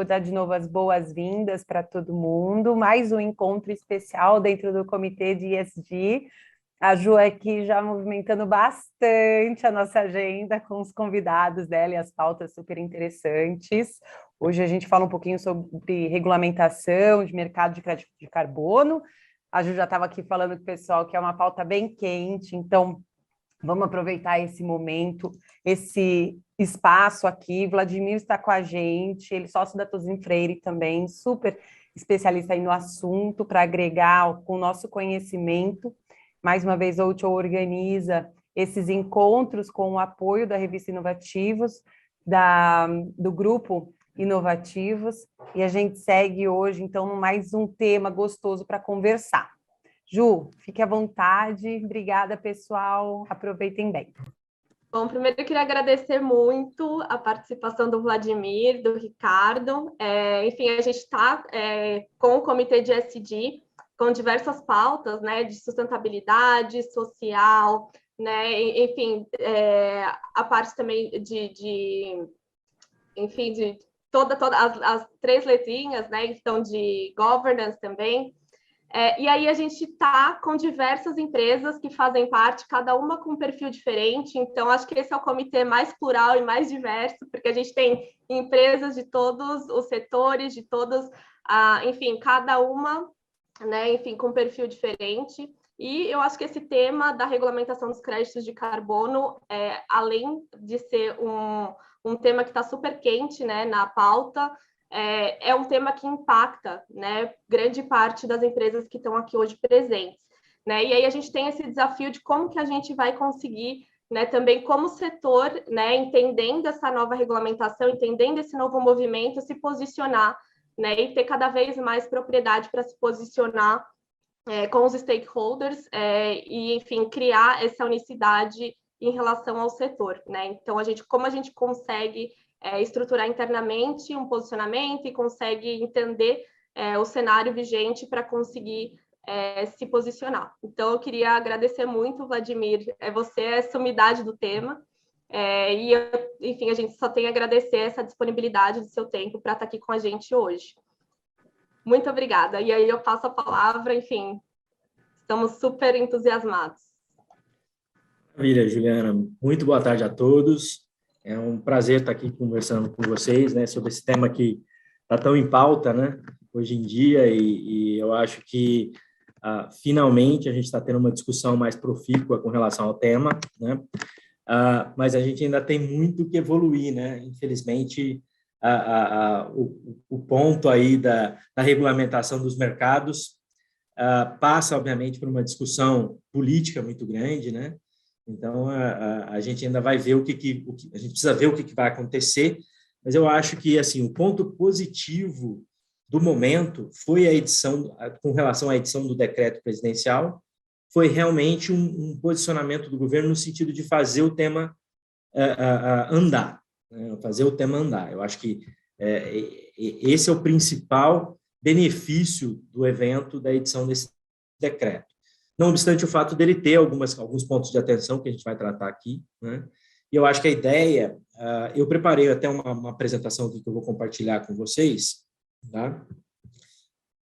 dar de novo as boas-vindas para todo mundo. Mais um encontro especial dentro do Comitê de ESG. A Ju aqui já movimentando bastante a nossa agenda com os convidados dela e as pautas super interessantes. Hoje a gente fala um pouquinho sobre regulamentação de mercado de crédito de carbono. A Ju já estava aqui falando com o pessoal que é uma pauta bem quente, então vamos aproveitar esse momento, esse espaço aqui. Vladimir está com a gente, ele é sócio da Tozin Freire também, super especialista aí no assunto, para agregar com o nosso conhecimento. Mais uma vez, a Outro organiza esses encontros com o apoio da revista Inovativos, do grupo Inovativos, e a gente segue hoje, então, mais um tema gostoso para conversar. Ju, fique à vontade. Obrigada, pessoal. Aproveitem bem. Bom, primeiro eu queria agradecer muito a participação do Vladimir, do Ricardo. Enfim, a gente está com o Comitê de ESG, com diversas pautas, né, de sustentabilidade social, né, enfim, a parte também de todas as três letrinhas, né, então de governance também. E aí a gente está com diversas empresas que fazem parte, cada uma com um perfil diferente, então acho que esse é o comitê mais plural e mais diverso, porque a gente tem empresas de todos os setores, de todos, enfim, cada uma, né, enfim, com um perfil diferente. E eu acho que esse tema da regulamentação dos créditos de carbono, além de ser um tema que está super quente, né, na pauta, é um tema que impacta, né, grande parte das empresas que estão aqui hoje presentes, né? E aí a gente tem esse desafio de como que a gente vai conseguir, né, também como setor, né, entendendo essa nova regulamentação, entendendo esse novo movimento, se posicionar, né, e ter cada vez mais propriedade para se posicionar com os stakeholders e, enfim, criar essa unicidade em relação ao setor, né? Então, como a gente consegue estruturar internamente um posicionamento e consegue entender o cenário vigente para conseguir se posicionar. Então, eu queria agradecer muito, Vladimir, você é sumidade do tema, enfim, a gente só tem a agradecer essa disponibilidade do seu tempo para estar aqui com a gente hoje. Muito obrigada. E aí eu passo a palavra, enfim, estamos super entusiasmados. Maravilha, Juliana. Muito boa tarde a todos. É um prazer estar aqui conversando com vocês, né, sobre esse tema que está tão em pauta, né, hoje em dia, e eu acho que finalmente a gente está tendo uma discussão mais profícua com relação ao tema, né, mas a gente ainda tem muito que evoluir, né, infelizmente o ponto aí da regulamentação dos mercados passa, obviamente, por uma discussão política muito grande, né? Então, a gente ainda vai ver a gente precisa ver o que vai acontecer, mas eu acho que, assim, o ponto positivo do momento foi a edição, com relação à edição do decreto presidencial, foi realmente um posicionamento do governo no sentido de fazer o tema andar, né? Fazer o tema andar. Eu acho que esse é o principal benefício do evento, da edição desse decreto. Não obstante o fato dele ter alguns pontos de atenção que a gente vai tratar aqui, né? E eu acho que a ideia, eu preparei até uma apresentação aqui que eu vou compartilhar com vocês, tá?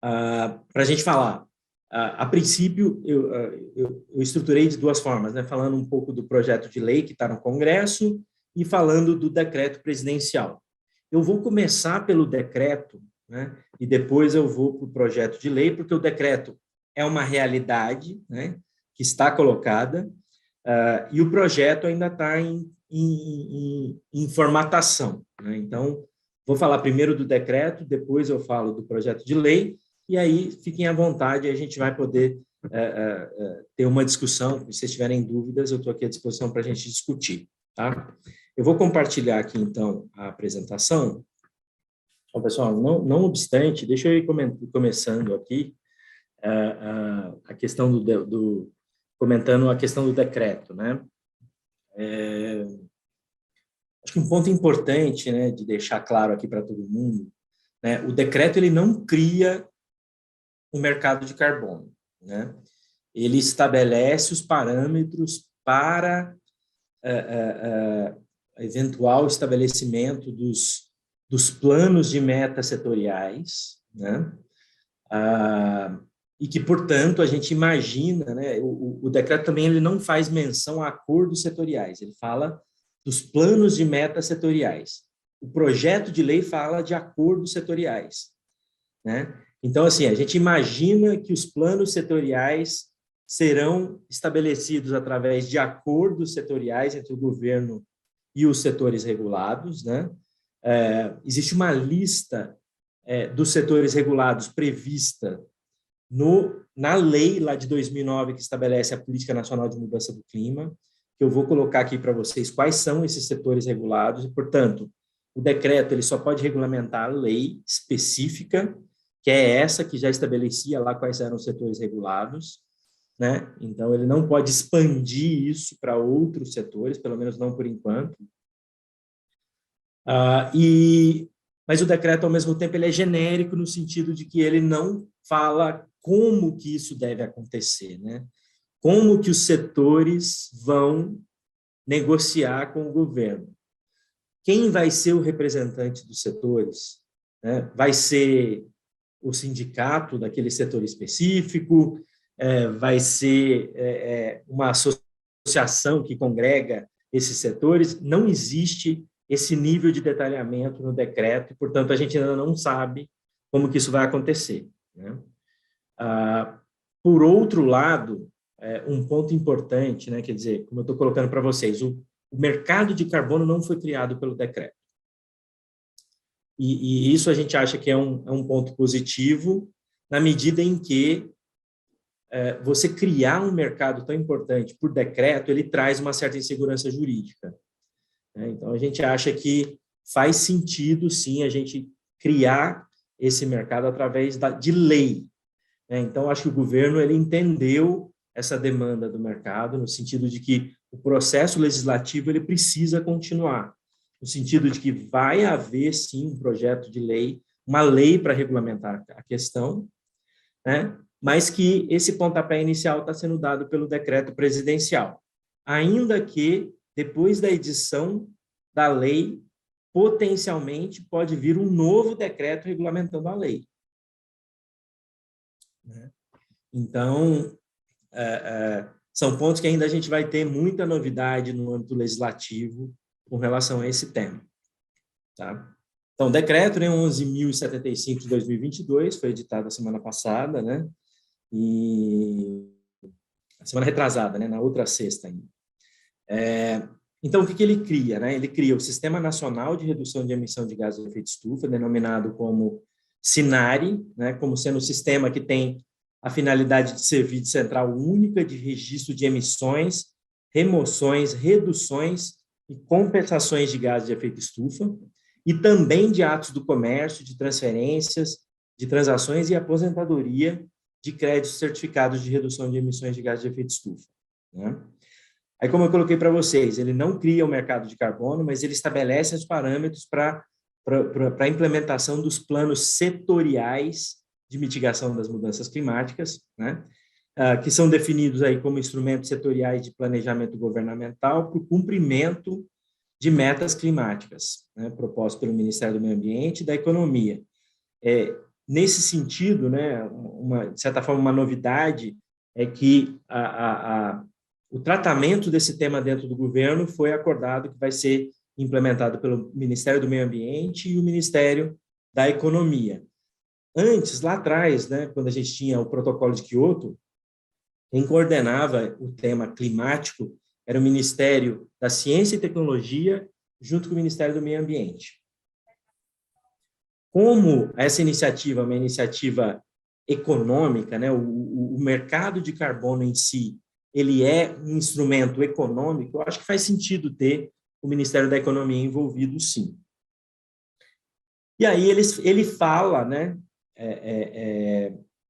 Para a gente falar. A princípio, eu estruturei de duas formas, né? Falando um pouco do projeto de lei que está no Congresso e falando do decreto presidencial. Eu vou começar pelo decreto, né? E depois eu vou para o projeto de lei, porque o decreto é uma realidade, né, que está colocada, e o projeto ainda está em formatação, né? Então, vou falar primeiro do decreto, depois eu falo do projeto de lei, e aí fiquem à vontade, a gente vai poder ter uma discussão. Se vocês tiverem dúvidas, eu estou aqui à disposição para a gente discutir, tá? Eu vou compartilhar aqui, então, a apresentação. Bom, pessoal, não obstante, deixa eu ir começando aqui a questão comentando a questão do decreto, né? Acho que um ponto importante, né, de deixar claro aqui para todo mundo, né, o decreto ele não cria um mercado de carbono, né? Ele estabelece os parâmetros para eventual estabelecimento dos planos de metas setoriais, né? E que, portanto, a gente imagina, né? O decreto também ele não faz menção a acordos setoriais, ele fala dos planos de metas setoriais. O projeto de lei fala de acordos setoriais, né? Então, assim, a gente imagina que os planos setoriais serão estabelecidos através de acordos setoriais entre o governo e os setores regulados, né? Existe uma lista dos setores regulados prevista na lei lá de 2009 que estabelece a Política Nacional de Mudança do Clima, que eu vou colocar aqui para vocês quais são esses setores regulados, e, portanto, o decreto ele só pode regulamentar a lei específica, que é essa que já estabelecia lá quais eram os setores regulados, né? Então, ele não pode expandir isso para outros setores, pelo menos não por enquanto. Mas o decreto, ao mesmo tempo, ele é genérico no sentido de que ele não fala como que isso deve acontecer, né? Como que os setores vão negociar com o governo. Quem vai ser o representante dos setores? Né? Vai ser o sindicato daquele setor específico? Vai ser uma associação que congrega esses setores? Não existe esse nível de detalhamento no decreto, e, portanto, a gente ainda não sabe como que isso vai acontecer, né? Por outro lado, um ponto importante, né, quer dizer, como eu estou colocando para vocês, o mercado de carbono não foi criado pelo decreto. E isso a gente acha que é um ponto positivo, na medida em que você criar um mercado tão importante por decreto, ele traz uma certa insegurança jurídica. Então, a gente acha que faz sentido, sim, a gente criar esse mercado através de lei. Então, acho que o governo ele entendeu essa demanda do mercado, no sentido de que o processo legislativo ele precisa continuar, no sentido de que vai haver, sim, um projeto de lei, uma lei para regulamentar a questão, né? Mas que esse pontapé inicial está sendo dado pelo decreto presidencial, ainda que, depois da edição da lei, potencialmente pode vir um novo decreto regulamentando a lei. Então, são pontos que ainda a gente vai ter muita novidade no âmbito legislativo com relação a esse tema. Tá? Então, o decreto, né, 11.075 de 2022, foi editado a semana passada, né? E a semana retrasada, né, na outra sexta ainda. Então, o que ele cria? Né? Ele cria o Sistema Nacional de Redução de Emissão de Gases de Efeito Estufa, denominado como SINARE, né, como sendo um sistema que tem a finalidade de servir de central única de registro de emissões, remoções, reduções e compensações de gases de efeito estufa, e também de atos do comércio, de transferências, de transações e aposentadoria de créditos certificados de redução de emissões de gases de efeito estufa. Né? Aí, como eu coloquei para vocês, ele não cria o mercado de carbono, mas ele estabelece os parâmetros para a implementação dos planos setoriais de mitigação das mudanças climáticas, né? Que são definidos aí como instrumentos setoriais de planejamento governamental para o cumprimento de metas climáticas, né, propostos pelo Ministério do Meio Ambiente e da Economia. Nesse sentido, né, de certa forma, uma novidade é que o tratamento desse tema dentro do governo foi acordado que vai ser implementado pelo Ministério do Meio Ambiente e o Ministério da Economia. Antes, lá atrás, né, quando a gente tinha o protocolo de Kyoto, quem coordenava o tema climático era o Ministério da Ciência e Tecnologia, junto com o Ministério do Meio Ambiente. Como essa iniciativa é uma iniciativa econômica, né, o mercado de carbono em si, ele é um instrumento econômico, eu acho que faz sentido ter o Ministério da Economia envolvido, sim. E aí ele fala, né,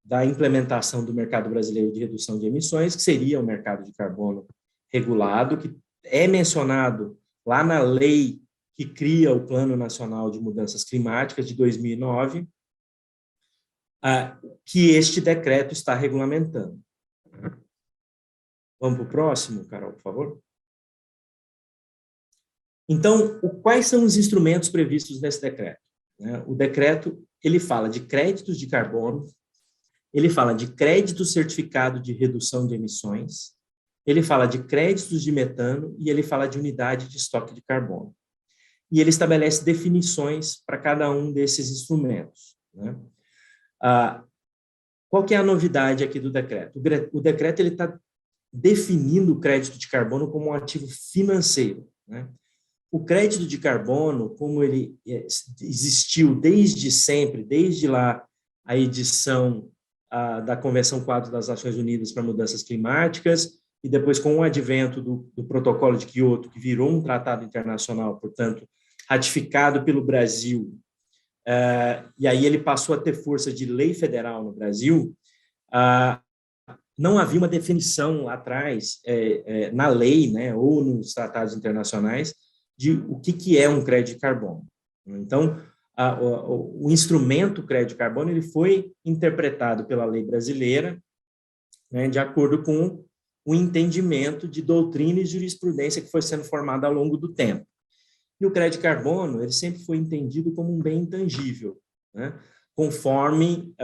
da implementação do mercado brasileiro de redução de emissões, que seria o mercado de carbono regulado, que é mencionado lá na lei que cria o Plano Nacional de Mudanças Climáticas de 2009, que este decreto está regulamentando. Vamos para o próximo, Carol, por favor? Então, quais são os instrumentos previstos nesse decreto? né? O decreto, ele fala de créditos de carbono, ele fala de crédito certificado de redução de emissões, ele fala de créditos de metano e ele fala de unidade de estoque de carbono. E ele estabelece definições para cada um desses instrumentos, né? Qual que é a novidade aqui do decreto? O decreto está definindo o crédito de carbono como um ativo financeiro, né? O crédito de carbono, como ele existiu desde sempre, desde lá a edição da Convenção Quadro das Nações Unidas para Mudanças Climáticas, e depois com o advento do Protocolo de Quioto, que virou um tratado internacional, portanto, ratificado pelo Brasil, e aí ele passou a ter força de lei federal no Brasil, não havia uma definição lá atrás, na lei, né, ou nos tratados internacionais, de o que é um crédito de carbono. Então, o instrumento crédito de carbono ele foi interpretado pela lei brasileira, né, de acordo com o entendimento de doutrina e jurisprudência que foi sendo formada ao longo do tempo. E o crédito de carbono ele sempre foi entendido como um bem intangível, né, conforme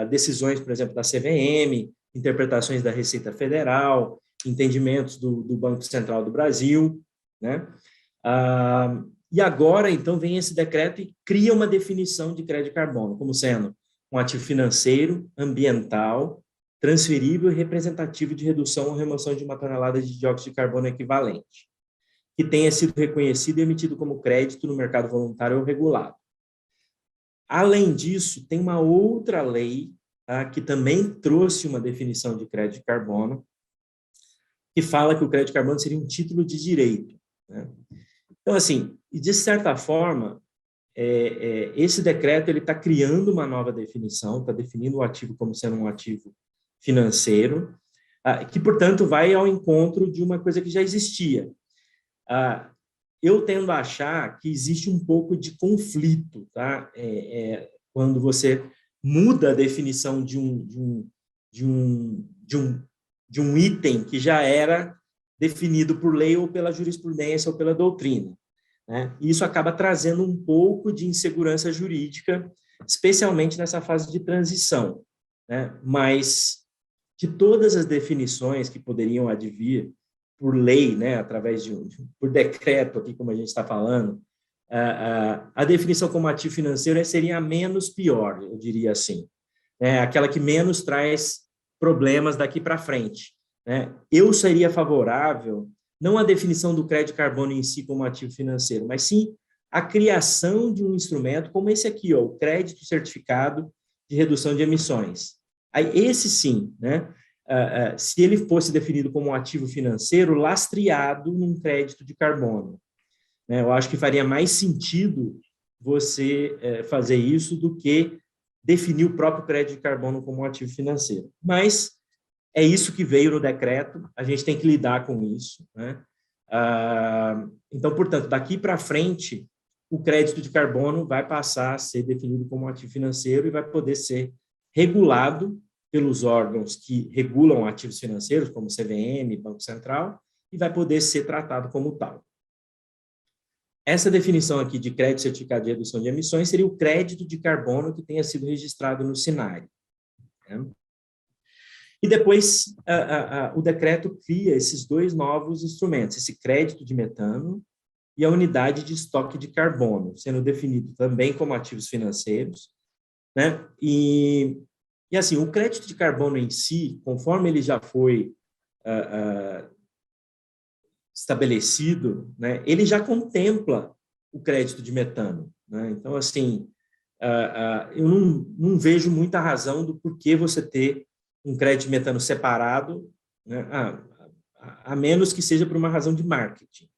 decisões, por exemplo, da CVM, interpretações da Receita Federal, entendimentos do Banco Central do Brasil, né? E agora, então, vem esse decreto e cria uma definição de crédito de carbono, como sendo um ativo financeiro, ambiental, transferível e representativo de redução ou remoção de 1 tonelada de dióxido de carbono equivalente, que tenha sido reconhecido e emitido como crédito no mercado voluntário ou regulado. Além disso, tem uma outra lei, que também trouxe uma definição de crédito de carbono, que fala que o crédito de carbono seria um título de direito, né? Então, assim, de certa forma, esse decreto ele está criando uma nova definição, está definindo o ativo como sendo um ativo financeiro, que, portanto, vai ao encontro de uma coisa que já existia. Eu tendo a achar que existe um pouco de conflito, tá? Quando você muda a definição de um item que já era definido por lei ou pela jurisprudência ou pela doutrina, né? E isso acaba trazendo um pouco de insegurança jurídica, especialmente nessa fase de transição, né? Mas de todas as definições que poderiam advir por lei, né, através por decreto, aqui como a gente está falando, a definição como ativo financeiro seria a menos pior, eu diria assim, aquela que menos traz problemas daqui para frente, né? Eu seria favorável, não à definição do crédito de carbono em si como ativo financeiro, mas sim a criação de um instrumento como esse aqui, ó, o crédito certificado de redução de emissões. Aí, esse sim, né? Se ele fosse definido como um ativo financeiro lastreado num crédito de carbono, né? Eu acho que faria mais sentido você fazer isso do que definir o próprio crédito de carbono como um ativo financeiro. Mas é isso que veio no decreto, a gente tem que lidar com isso, né? Então, portanto, daqui para frente, o crédito de carbono vai passar a ser definido como um ativo financeiro e vai poder ser regulado pelos órgãos que regulam ativos financeiros, como CVM, Banco Central, e vai poder ser tratado como tal. Essa definição aqui de crédito certificado de redução de emissões seria o crédito de carbono que tenha sido registrado no SINARE, né? E depois, o decreto cria esses dois novos instrumentos, esse crédito de metano e a unidade de estoque de carbono, sendo definido também como ativos financeiros, né? E assim, o crédito de carbono em si, conforme ele já foi estabelecido, né, ele já contempla o crédito de metano, né? Então, assim, eu não vejo muita razão do porquê você ter um crédito de metano separado, né, a menos que seja por uma razão de marketing.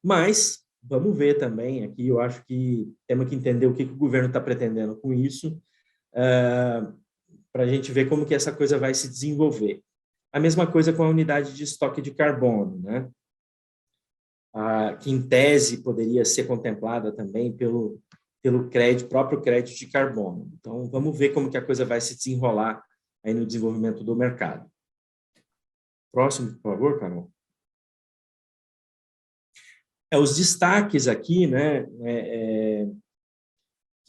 Mas, vamos ver também, aqui eu acho que temos que entender o que o governo está pretendendo com isso, para a gente ver como que essa coisa vai se desenvolver. A mesma coisa com a unidade de estoque de carbono, né? Que em tese poderia ser contemplada também pelo próprio crédito de carbono. Então, vamos ver como que a coisa vai se desenrolar aí no desenvolvimento do mercado. Próximo, por favor, Carol. Os destaques aqui, né,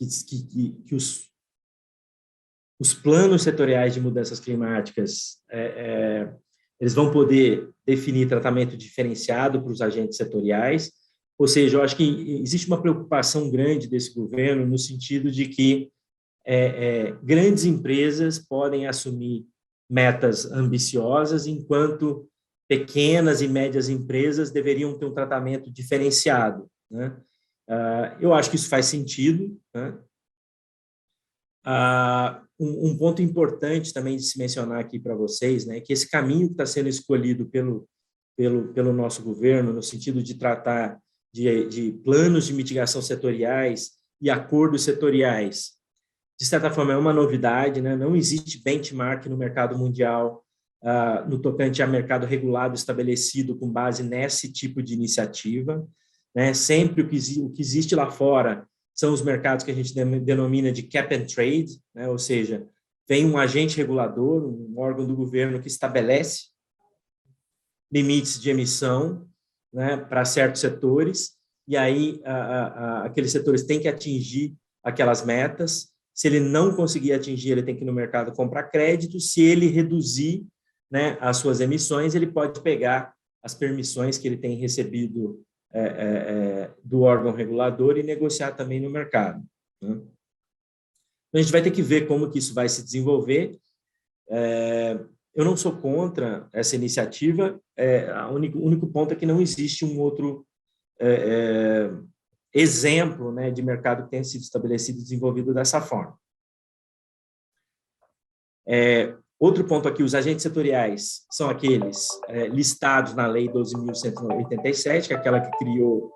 que os planos setoriais de mudanças climáticas eles vão poder definir tratamento diferenciado para os agentes setoriais. Ou seja, eu acho que existe uma preocupação grande desse governo no sentido de que grandes empresas podem assumir metas ambiciosas, enquanto pequenas e médias empresas deveriam ter um tratamento diferenciado, né? Eu acho que isso faz sentido, né? Um ponto importante também de se mencionar aqui para vocês, né, que esse caminho que está sendo escolhido pelo nosso governo, no sentido de tratar de planos de mitigação setoriais e acordos setoriais, de certa forma é uma novidade, né? Não existe benchmark no mercado mundial no tocante a mercado regulado estabelecido com base nesse tipo de iniciativa, né? Sempre o que existe lá fora são os mercados que a gente denomina de cap and trade, né? Ou seja, vem um agente regulador, um órgão do governo que estabelece limites de emissão, né, para certos setores, e aí aqueles setores têm que atingir aquelas metas. Se ele não conseguir atingir, ele tem que ir no mercado comprar crédito. Se ele reduzir, né, as suas emissões, ele pode pegar as permissões que ele tem recebido do órgão regulador e negociar também no mercado, né? Então, a gente vai ter que ver como que isso vai se desenvolver. Eu não sou contra essa iniciativa, o único ponto é que não existe um outro exemplo, né, de mercado que tenha sido estabelecido e desenvolvido dessa forma. Outro ponto aqui, os agentes setoriais são aqueles listados na Lei 12.187, que é aquela que criou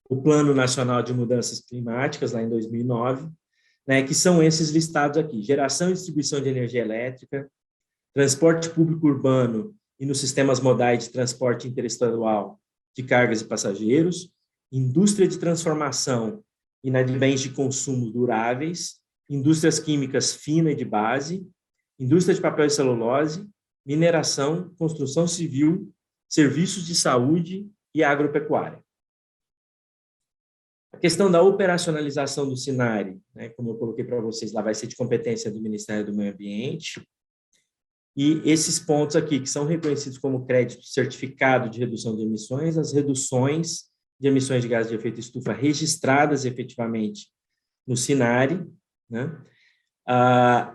o Plano Nacional de Mudanças Climáticas, lá em 2009, né, que são esses listados aqui: geração e distribuição de energia elétrica, transporte público urbano e nos sistemas modais de transporte interestadual de cargas e passageiros, indústria de transformação e de bens de consumo duráveis, indústrias químicas fina e de base, indústria de papel e celulose, mineração, construção civil, serviços de saúde e agropecuária. A questão da operacionalização do SINARE, né, como eu coloquei para vocês, lá vai ser de competência do Ministério do Meio Ambiente. E esses pontos aqui, que são reconhecidos como crédito certificado de redução de emissões, as reduções de emissões de gases de efeito estufa registradas efetivamente no SINARE, né?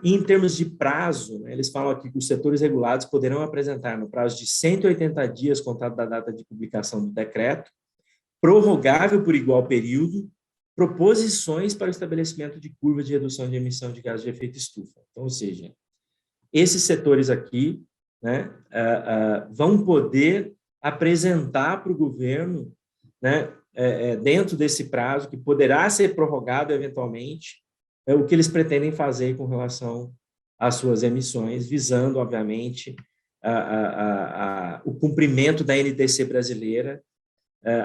Em termos de prazo, né, eles falam aqui que os setores regulados poderão apresentar, no prazo de 180 dias, contado da data de publicação do decreto, prorrogável por igual período, proposições para o estabelecimento de curvas de redução de emissão de gases de efeito estufa. Então, ou seja, esses setores aqui, né, vão poder apresentar para o governo, né, dentro desse prazo, que poderá ser prorrogado eventualmente, o que eles pretendem fazer com relação às suas emissões, visando, obviamente, o cumprimento da NDC brasileira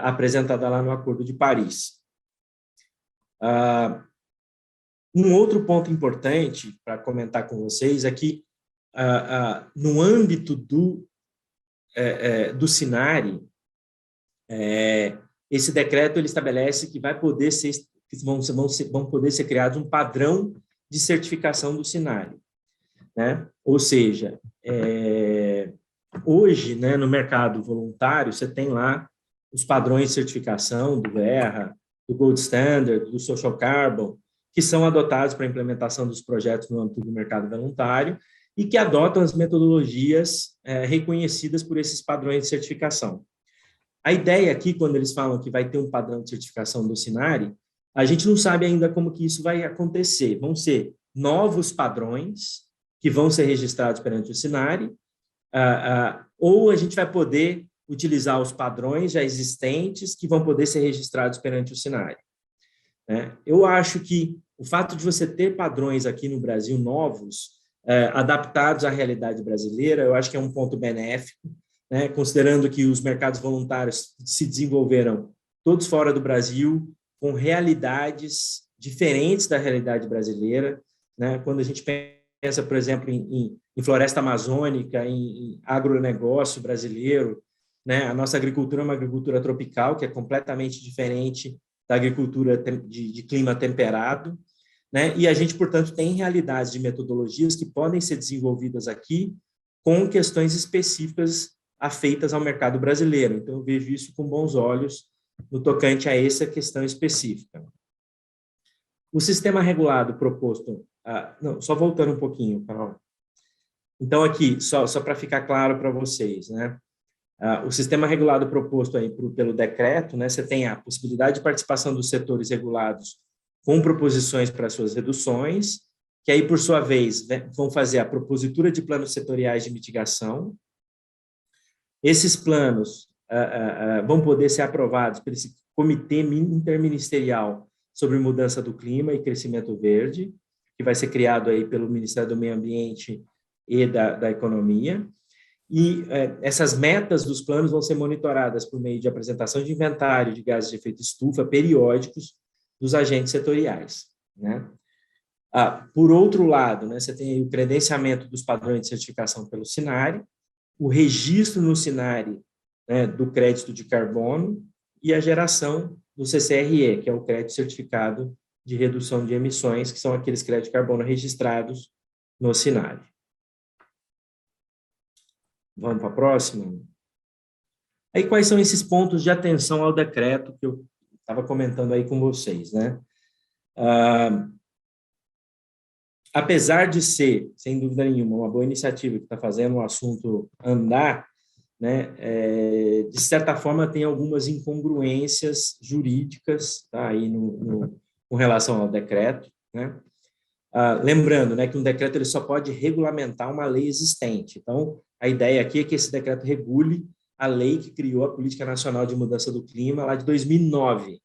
apresentada lá no Acordo de Paris. Um outro ponto importante para comentar com vocês é que, no âmbito do SINARE, esse decreto ele estabelece que vão poder ser criados um padrão de certificação do SINARE, né? Ou seja, hoje, né, no mercado voluntário, você tem lá os padrões de certificação do Verra, do Gold Standard, do Social Carbon, que são adotados para a implementação dos projetos no âmbito do mercado voluntário e que adotam as metodologias reconhecidas por esses padrões de certificação. A ideia aqui, quando eles falam que vai ter um padrão de certificação do SINARE, a gente não sabe ainda como que isso vai acontecer. Vão ser novos padrões que vão ser registrados perante o SINARE, ou a gente vai poder utilizar os padrões já existentes que vão poder ser registrados perante o SINARE. Eu acho que o fato de você ter padrões aqui no Brasil novos, adaptados à realidade brasileira, eu acho que é um ponto benéfico, né, considerando que os mercados voluntários se desenvolveram todos fora do Brasil, com realidades diferentes da realidade brasileira, né? Quando a gente pensa, por exemplo, em floresta amazônica, em agronegócio brasileiro, né? A nossa agricultura é uma agricultura tropical, que é completamente diferente da agricultura de clima temperado, né? E a gente, portanto, tem realidades de metodologias que podem ser desenvolvidas aqui com questões específicas afeitas ao mercado brasileiro. Então, eu vejo isso com bons olhos no tocante a essa questão específica. O sistema regulado proposto... não, só voltando um pouquinho, Carol. Então, aqui, só para ficar claro para vocês, né? O sistema regulado proposto aí pelo decreto, né? Você tem a possibilidade de participação dos setores regulados com proposições para suas reduções, que aí, por sua vez, vão fazer a propositura de planos setoriais de mitigação. Esses planos vão poder ser aprovados por esse Comitê Interministerial sobre Mudança do Clima e Crescimento Verde, que vai ser criado aí pelo Ministério do Meio Ambiente e da Economia. E essas metas dos planos vão ser monitoradas por meio de apresentação de inventário de gases de efeito estufa periódicos dos agentes setoriais, né? Por outro lado, né, você tem aí o credenciamento dos padrões de certificação pelo SINARE, o registro no SINARE, né, do crédito de carbono e a geração do CCRE, que é o crédito certificado de redução de emissões, que são aqueles créditos de carbono registrados no SINARE. Vamos para a próxima? Aí, quais são esses pontos de atenção ao decreto que eu estava comentando aí com vocês, né? Apesar de ser, sem dúvida nenhuma, uma boa iniciativa que está fazendo o assunto andar, né, de certa forma tem algumas incongruências jurídicas, tá, aí com relação ao decreto, né? Lembrando, né, que um decreto ele só pode regulamentar uma lei existente. Então, a ideia aqui é que esse decreto regule a lei que criou a Política Nacional de Mudança do Clima, lá de 2009. O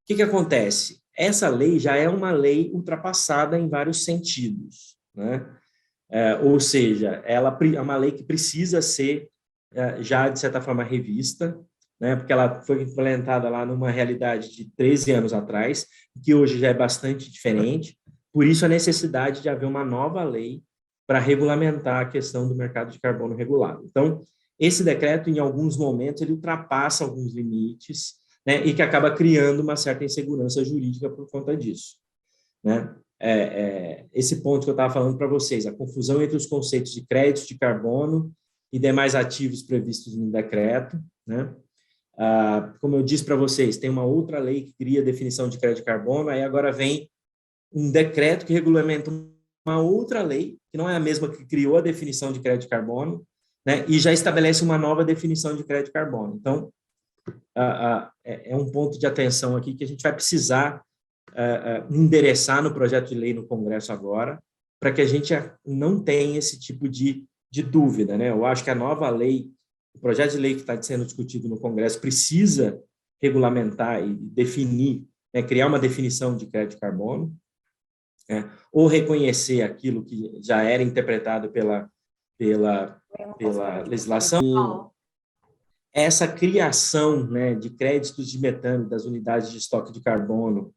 que acontece? Essa lei já é uma lei ultrapassada em vários sentidos, né? Ou seja, ela é uma lei que precisa ser já, de certa forma, revista, né? Porque ela foi implementada lá numa realidade de 13 anos atrás, que hoje já é bastante diferente. Por isso, a necessidade de haver uma nova lei para regulamentar a questão do mercado de carbono regulado. Então, esse decreto, em alguns momentos, ele ultrapassa alguns limites, né, e que acaba criando uma certa insegurança jurídica por conta disso, né? Esse ponto que eu estava falando para vocês, a confusão entre os conceitos de créditos de carbono e demais ativos previstos no decreto, né? Como eu disse para vocês, tem uma outra lei que cria a definição de crédito de carbono, aí agora vem um decreto que regulamenta uma outra lei, que não é a mesma que criou a definição de crédito de carbono, né, e já estabelece uma nova definição de crédito de carbono. Então, é um ponto de atenção aqui que a gente vai precisar endereçar no projeto de lei no Congresso agora, para que a gente não tenha esse tipo de dúvida, né? Eu acho que a nova lei, o projeto de lei que está sendo discutido no Congresso precisa regulamentar e definir, né, criar uma definição de crédito de carbono, ou reconhecer aquilo que já era interpretado pela legislação. Essa criação, né, de créditos de metano das unidades de estoque de carbono,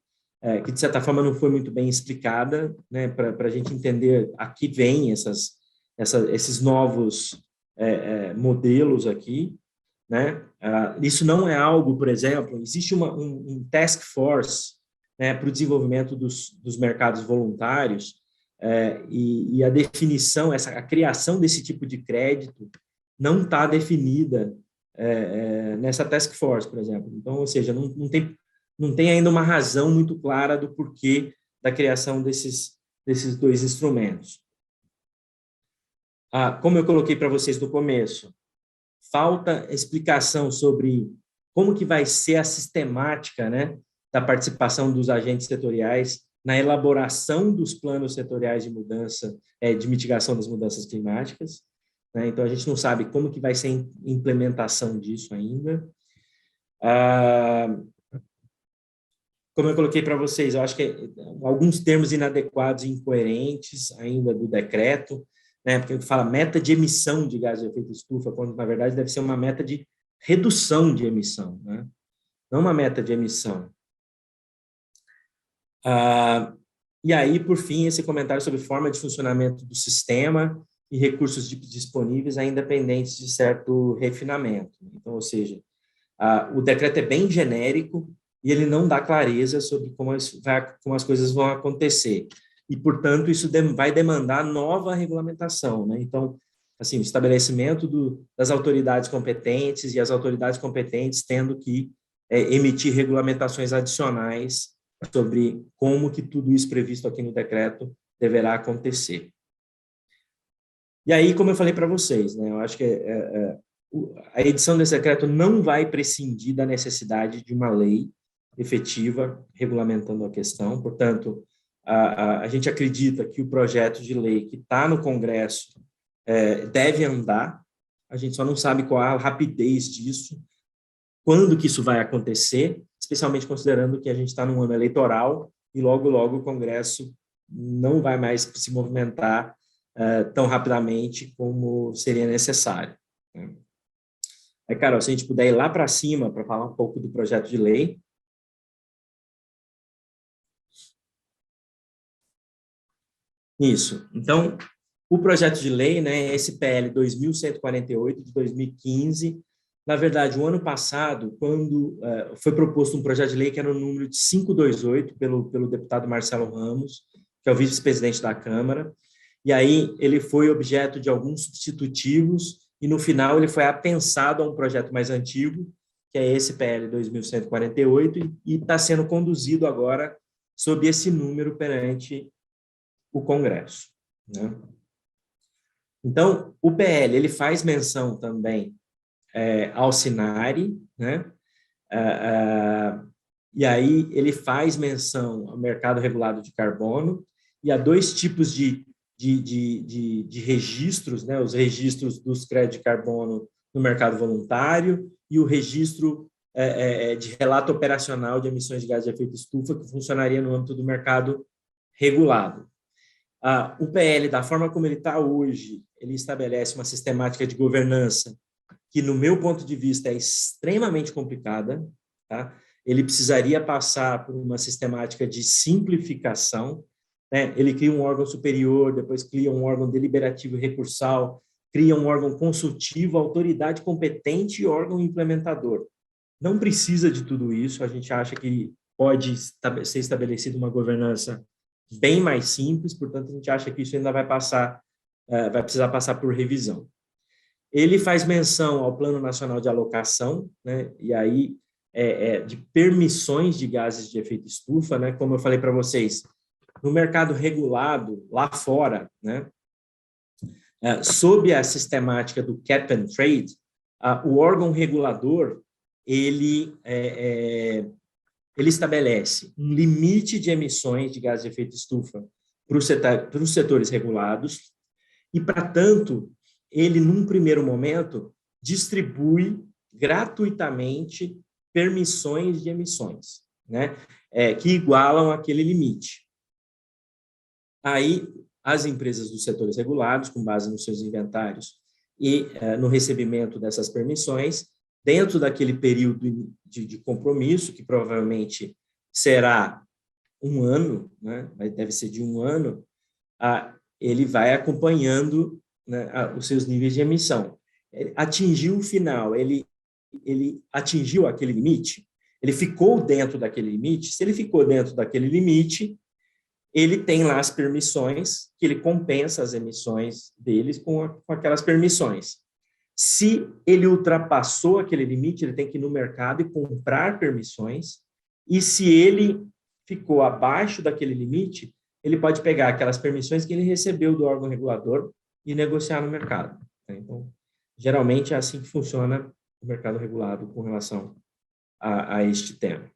que de certa forma não foi muito bem explicada, né, para a gente entender a que vem esses novos modelos aqui, né? Isso não é algo, por exemplo, existe um task force, né, para o desenvolvimento dos mercados voluntários, e a definição, a criação desse tipo de crédito não está definida nessa task force, por exemplo. Então, ou seja, não tem ainda uma razão muito clara do porquê da criação desses dois instrumentos. Como eu coloquei para vocês no começo, falta explicação sobre como que vai ser a sistemática, né, da participação dos agentes setoriais na elaboração dos planos setoriais de mudança, de mitigação das mudanças climáticas, né? Então, a gente não sabe como que vai ser a implementação disso ainda. Como eu coloquei para vocês, eu acho que alguns termos inadequados e incoerentes ainda do decreto, né? Porque fala meta de emissão de gás de efeito estufa, quando, na verdade, deve ser uma meta de redução de emissão, né? Não uma meta de emissão. E aí, por fim, esse comentário sobre forma de funcionamento do sistema e recursos disponíveis ainda pendentes de certo refinamento. Então, ou seja, o decreto é bem genérico, e ele não dá clareza sobre como as coisas vão acontecer. E, portanto, isso vai demandar nova regulamentação, né? Então, assim, o estabelecimento das autoridades competentes e as autoridades competentes tendo que emitir regulamentações adicionais sobre como que tudo isso previsto aqui no decreto deverá acontecer. E aí, como eu falei para vocês, né, eu acho que a edição desse decreto não vai prescindir da necessidade de uma lei efetiva regulamentando a questão. Portanto, a gente acredita que o projeto de lei que está no Congresso deve andar, a gente só não sabe qual a rapidez disso, quando que isso vai acontecer, especialmente considerando que a gente está num ano eleitoral e logo, logo o Congresso não vai mais se movimentar tão rapidamente como seria necessário. Né? Aí, Carol, se a gente puder ir lá para cima para falar um pouco do projeto de lei. Isso. Então, o projeto de lei, né, esse PL 2148 de 2015, na verdade, o ano passado, quando foi proposto um projeto de lei que era o número de 528 pelo deputado Marcelo Ramos, que é o vice-presidente da Câmara, e aí ele foi objeto de alguns substitutivos e, no final, ele foi apensado a um projeto mais antigo, que é esse PL 2148, e está sendo conduzido agora sob esse número perante o Congresso. Né? Então, o PL ele faz menção também ao SINARE, né? E aí ele faz menção ao mercado regulado de carbono e a dois tipos de registros, né? Os registros dos créditos de carbono no mercado voluntário e o registro de relato operacional de emissões de gás de efeito estufa, que funcionaria no âmbito do mercado regulado. O PL, da forma como ele está hoje, ele estabelece uma sistemática de governança que, no meu ponto de vista, é extremamente complicada. Tá? Ele precisaria passar por uma sistemática de simplificação. Né? Ele cria um órgão superior, depois cria um órgão deliberativo e recursal, cria um órgão consultivo, autoridade competente e órgão implementador. Não precisa de tudo isso, a gente acha que pode ser estabelecida uma governança bem mais simples, portanto, a gente acha que isso ainda vai precisar passar por revisão. Ele faz menção ao Plano Nacional de Alocação, né, e aí de permissões de gases de efeito estufa, né, como eu falei para vocês, no mercado regulado, lá fora, né, sob a sistemática do Cap and Trade, o órgão regulador, ele estabelece um limite de emissões de gases de efeito estufa para os setores regulados e, para tanto, ele, num primeiro momento, distribui gratuitamente permissões de emissões, né, que igualam aquele limite. Aí, as empresas dos setores regulados, com base nos seus inventários e no recebimento dessas permissões, dentro daquele período de compromisso, que provavelmente será um ano, né, deve ser de um ano, ele vai acompanhando, né, os seus níveis de emissão. Atingiu o final, ele atingiu aquele limite, ele ficou dentro daquele limite. Se ele ficou dentro daquele limite, ele tem lá as permissões, que ele compensa as emissões deles com aquelas permissões. Se ele ultrapassou aquele limite, ele tem que ir no mercado e comprar permissões, e se ele ficou abaixo daquele limite, ele pode pegar aquelas permissões que ele recebeu do órgão regulador e negociar no mercado. Então, geralmente é assim que funciona o mercado regulado com relação a este tema.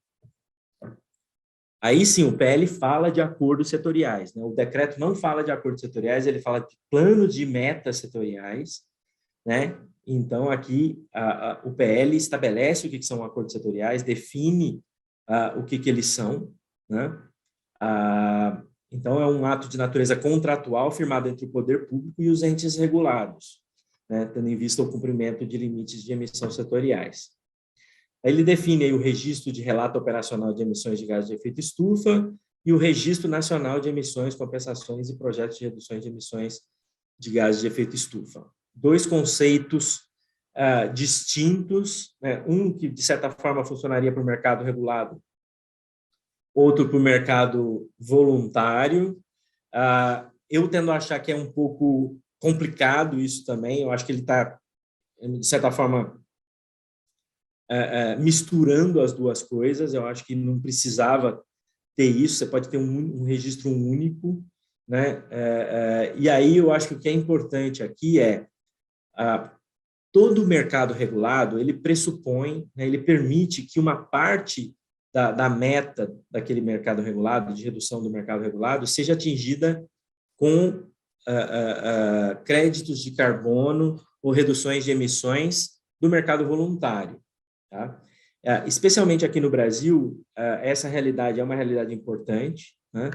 Aí sim, o PL fala de acordos setoriais, né? O decreto não fala de acordos setoriais, ele fala de planos de metas setoriais, né? Então, aqui, o PL estabelece o que são acordos setoriais, define o que eles são, né? Então, é um ato de natureza contratual firmado entre o poder público e os entes regulados, né? Tendo em vista o cumprimento de limites de emissão setoriais. Ele define aí o registro de relato operacional de emissões de gases de efeito estufa e o registro nacional de emissões, compensações e projetos de reduções de emissões de gases de efeito estufa. Dois conceitos distintos, né? Um que, de certa forma, funcionaria para o mercado regulado outro para o mercado voluntário. Eu tendo a achar que é um pouco complicado isso também, eu acho que ele está, de certa forma, misturando as duas coisas. Eu acho que não precisava ter isso, você pode ter um registro único, né? E aí eu acho que o que é importante aqui é todo o mercado regulado, ele pressupõe, né, ele permite que uma parte da meta daquele mercado regulado, de redução do mercado regulado, seja atingida com créditos de carbono ou reduções de emissões do mercado voluntário. Tá? Especialmente aqui no Brasil, essa realidade é uma realidade importante, né?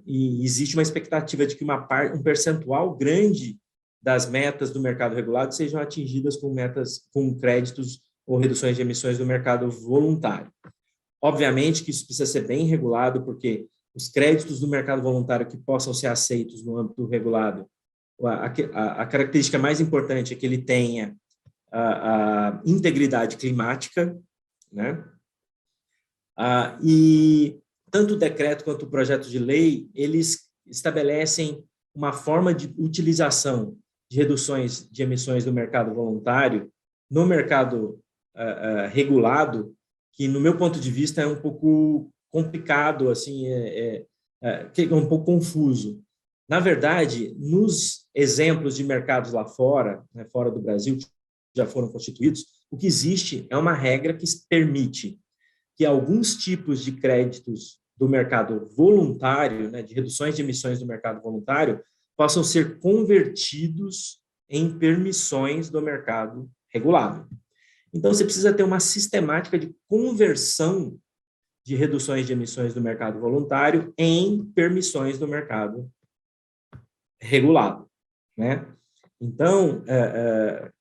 E existe uma expectativa de que um percentual grande das metas do mercado regulado sejam atingidas com créditos ou reduções de emissões do mercado voluntário. Obviamente que isso precisa ser bem regulado, porque os créditos do mercado voluntário que possam ser aceitos no âmbito regulado, a característica mais importante é que ele tenha a integridade climática, né? E tanto o decreto quanto o projeto de lei, eles estabelecem uma forma de utilização de reduções de emissões do mercado voluntário no mercado regulado, que, no meu ponto de vista, é um pouco complicado, assim, é um pouco confuso. Na verdade, nos exemplos de mercados lá fora, né, fora do Brasil, que já foram constituídos, o que existe é uma regra que permite que alguns tipos de créditos do mercado voluntário, né, de reduções de emissões do mercado voluntário, possam ser convertidos em permissões do mercado regulado. Então, você precisa ter uma sistemática de conversão de reduções de emissões do mercado voluntário em permissões do mercado regulado, né? Então,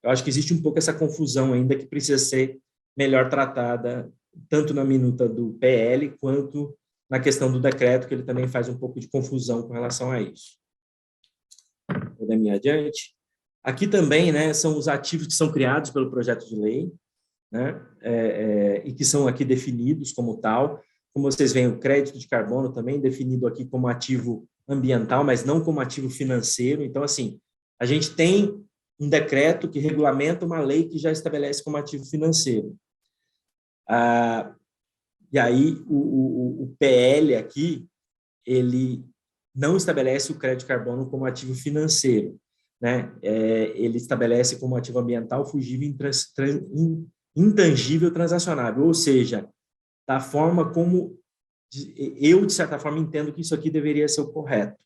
eu acho que existe um pouco essa confusão ainda que precisa ser melhor tratada, tanto na minuta do PL, quanto na questão do decreto, que ele também faz um pouco de confusão com relação a isso. Podemos ir adiante? Aqui também, né, são os ativos que são criados pelo projeto de lei, né, e que são aqui definidos como tal. Como vocês veem, o crédito de carbono também definido aqui como ativo ambiental, mas não como ativo financeiro. Então, assim, a gente tem um decreto que regulamenta uma lei que já estabelece como ativo financeiro. E aí, o PL aqui, ele não estabelece o crédito de carbono como ativo financeiro, né? Ele estabelece como ativo ambiental fugível, intangível, transacionável, ou seja, da forma como eu, de certa forma, entendo que isso aqui deveria ser o correto.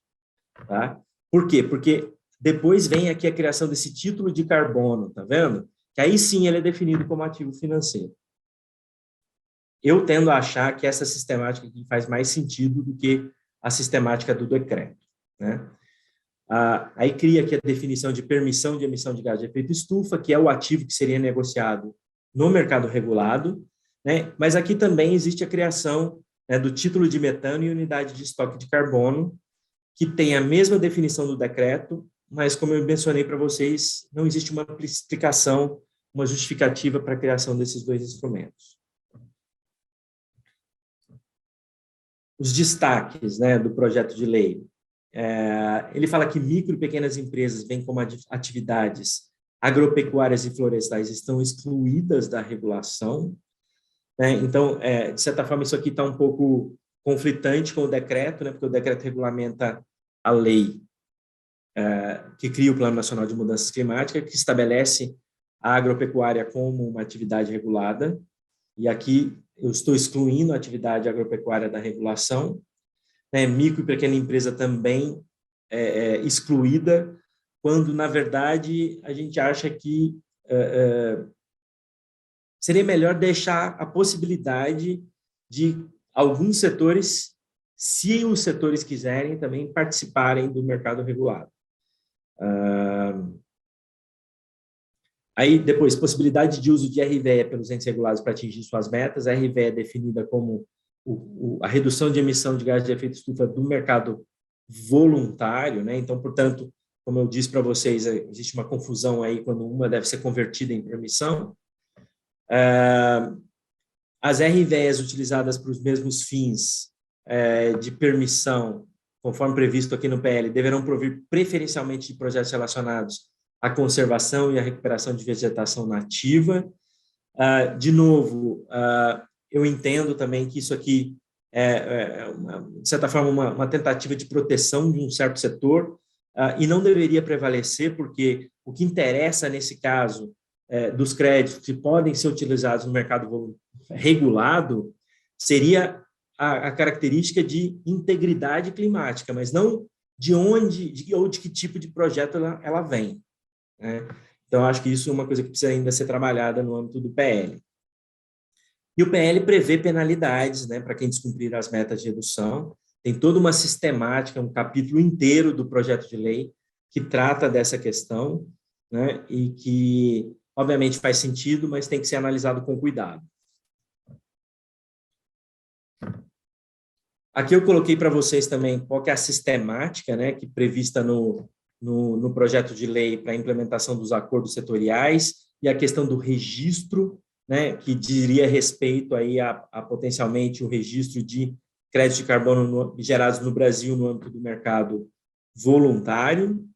Tá? Por quê? Porque depois vem aqui a criação desse título de carbono, tá vendo? Que aí sim ele é definido como ativo financeiro. Eu tendo a achar que essa sistemática aqui faz mais sentido do que a sistemática do decreto, né? Aí cria aqui a definição de permissão de emissão de gás de efeito estufa, que é o ativo que seria negociado no mercado regulado, né? Mas aqui também existe a criação, né, do título de metano e unidade de estoque de carbono, que tem a mesma definição do decreto, mas, como eu mencionei para vocês, não existe uma explicação, uma justificativa para a criação desses dois instrumentos. Os destaques, né, do projeto de lei. Ele fala que micro e pequenas empresas, bem como atividades agropecuárias e florestais, estão excluídas da regulação, né? Então, de certa forma, isso aqui está um pouco conflitante com o decreto, né? Porque o decreto regulamenta a lei que cria o Plano Nacional de Mudanças Climáticas, que estabelece a agropecuária como uma atividade regulada, e aqui eu estou excluindo a atividade agropecuária da regulação, né? Micro e pequena empresa também excluída, quando, na verdade, a gente acha que seria melhor deixar a possibilidade de alguns setores, se os setores quiserem, também participarem do mercado regulado. Aí, depois, possibilidade de uso de RVE pelos entes regulados para atingir suas metas. A RVE é definida como a redução de emissão de gás de efeito estufa do mercado voluntário, né? Então, portanto, como eu disse para vocês, existe uma confusão aí quando uma deve ser convertida em permissão. as RVEs utilizadas para os mesmos fins de permissão, conforme previsto aqui no PL, deverão provir preferencialmente de projetos relacionados à conservação e à recuperação de vegetação nativa. De novo, eu entendo também que isso aqui de certa forma, uma tentativa de proteção de um certo setor, e não deveria prevalecer, porque o que interessa nesse caso dos créditos que podem ser utilizados no mercado regulado seria a característica de integridade climática, mas não de onde ou de que tipo de projeto ela vem, né? Então, acho que isso é uma coisa que precisa ainda ser trabalhada no âmbito do PL. E o PL prevê penalidades, né, para quem descumprir as metas de redução. Tem toda uma sistemática, um capítulo inteiro do projeto de lei que trata dessa questão, né, e que, obviamente, faz sentido, mas tem que ser analisado com cuidado. Aqui eu coloquei para vocês também qual que é a sistemática, né, que prevista no projeto de lei para a implementação dos acordos setoriais e a questão do registro, né, que diria respeito aí a potencialmente o registro de créditos de carbono gerados no Brasil no âmbito do mercado voluntário.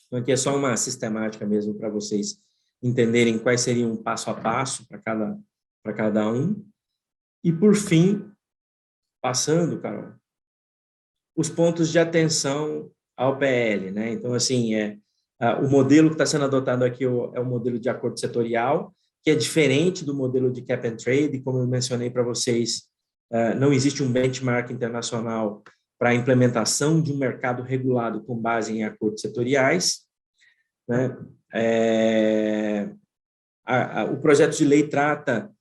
Então, aqui é só uma sistemática mesmo para vocês entenderem quais seriam passo a passo para cada um. E, por fim, passando, Carol, os pontos de atenção ao PL, né? Então, assim, o modelo que está sendo adotado aqui é o modelo de acordo setorial, que é diferente do modelo de cap and trade, como eu mencionei para vocês, não existe um benchmark internacional para a implementação de um mercado regulado com base em acordos setoriais, né? O projeto de lei trata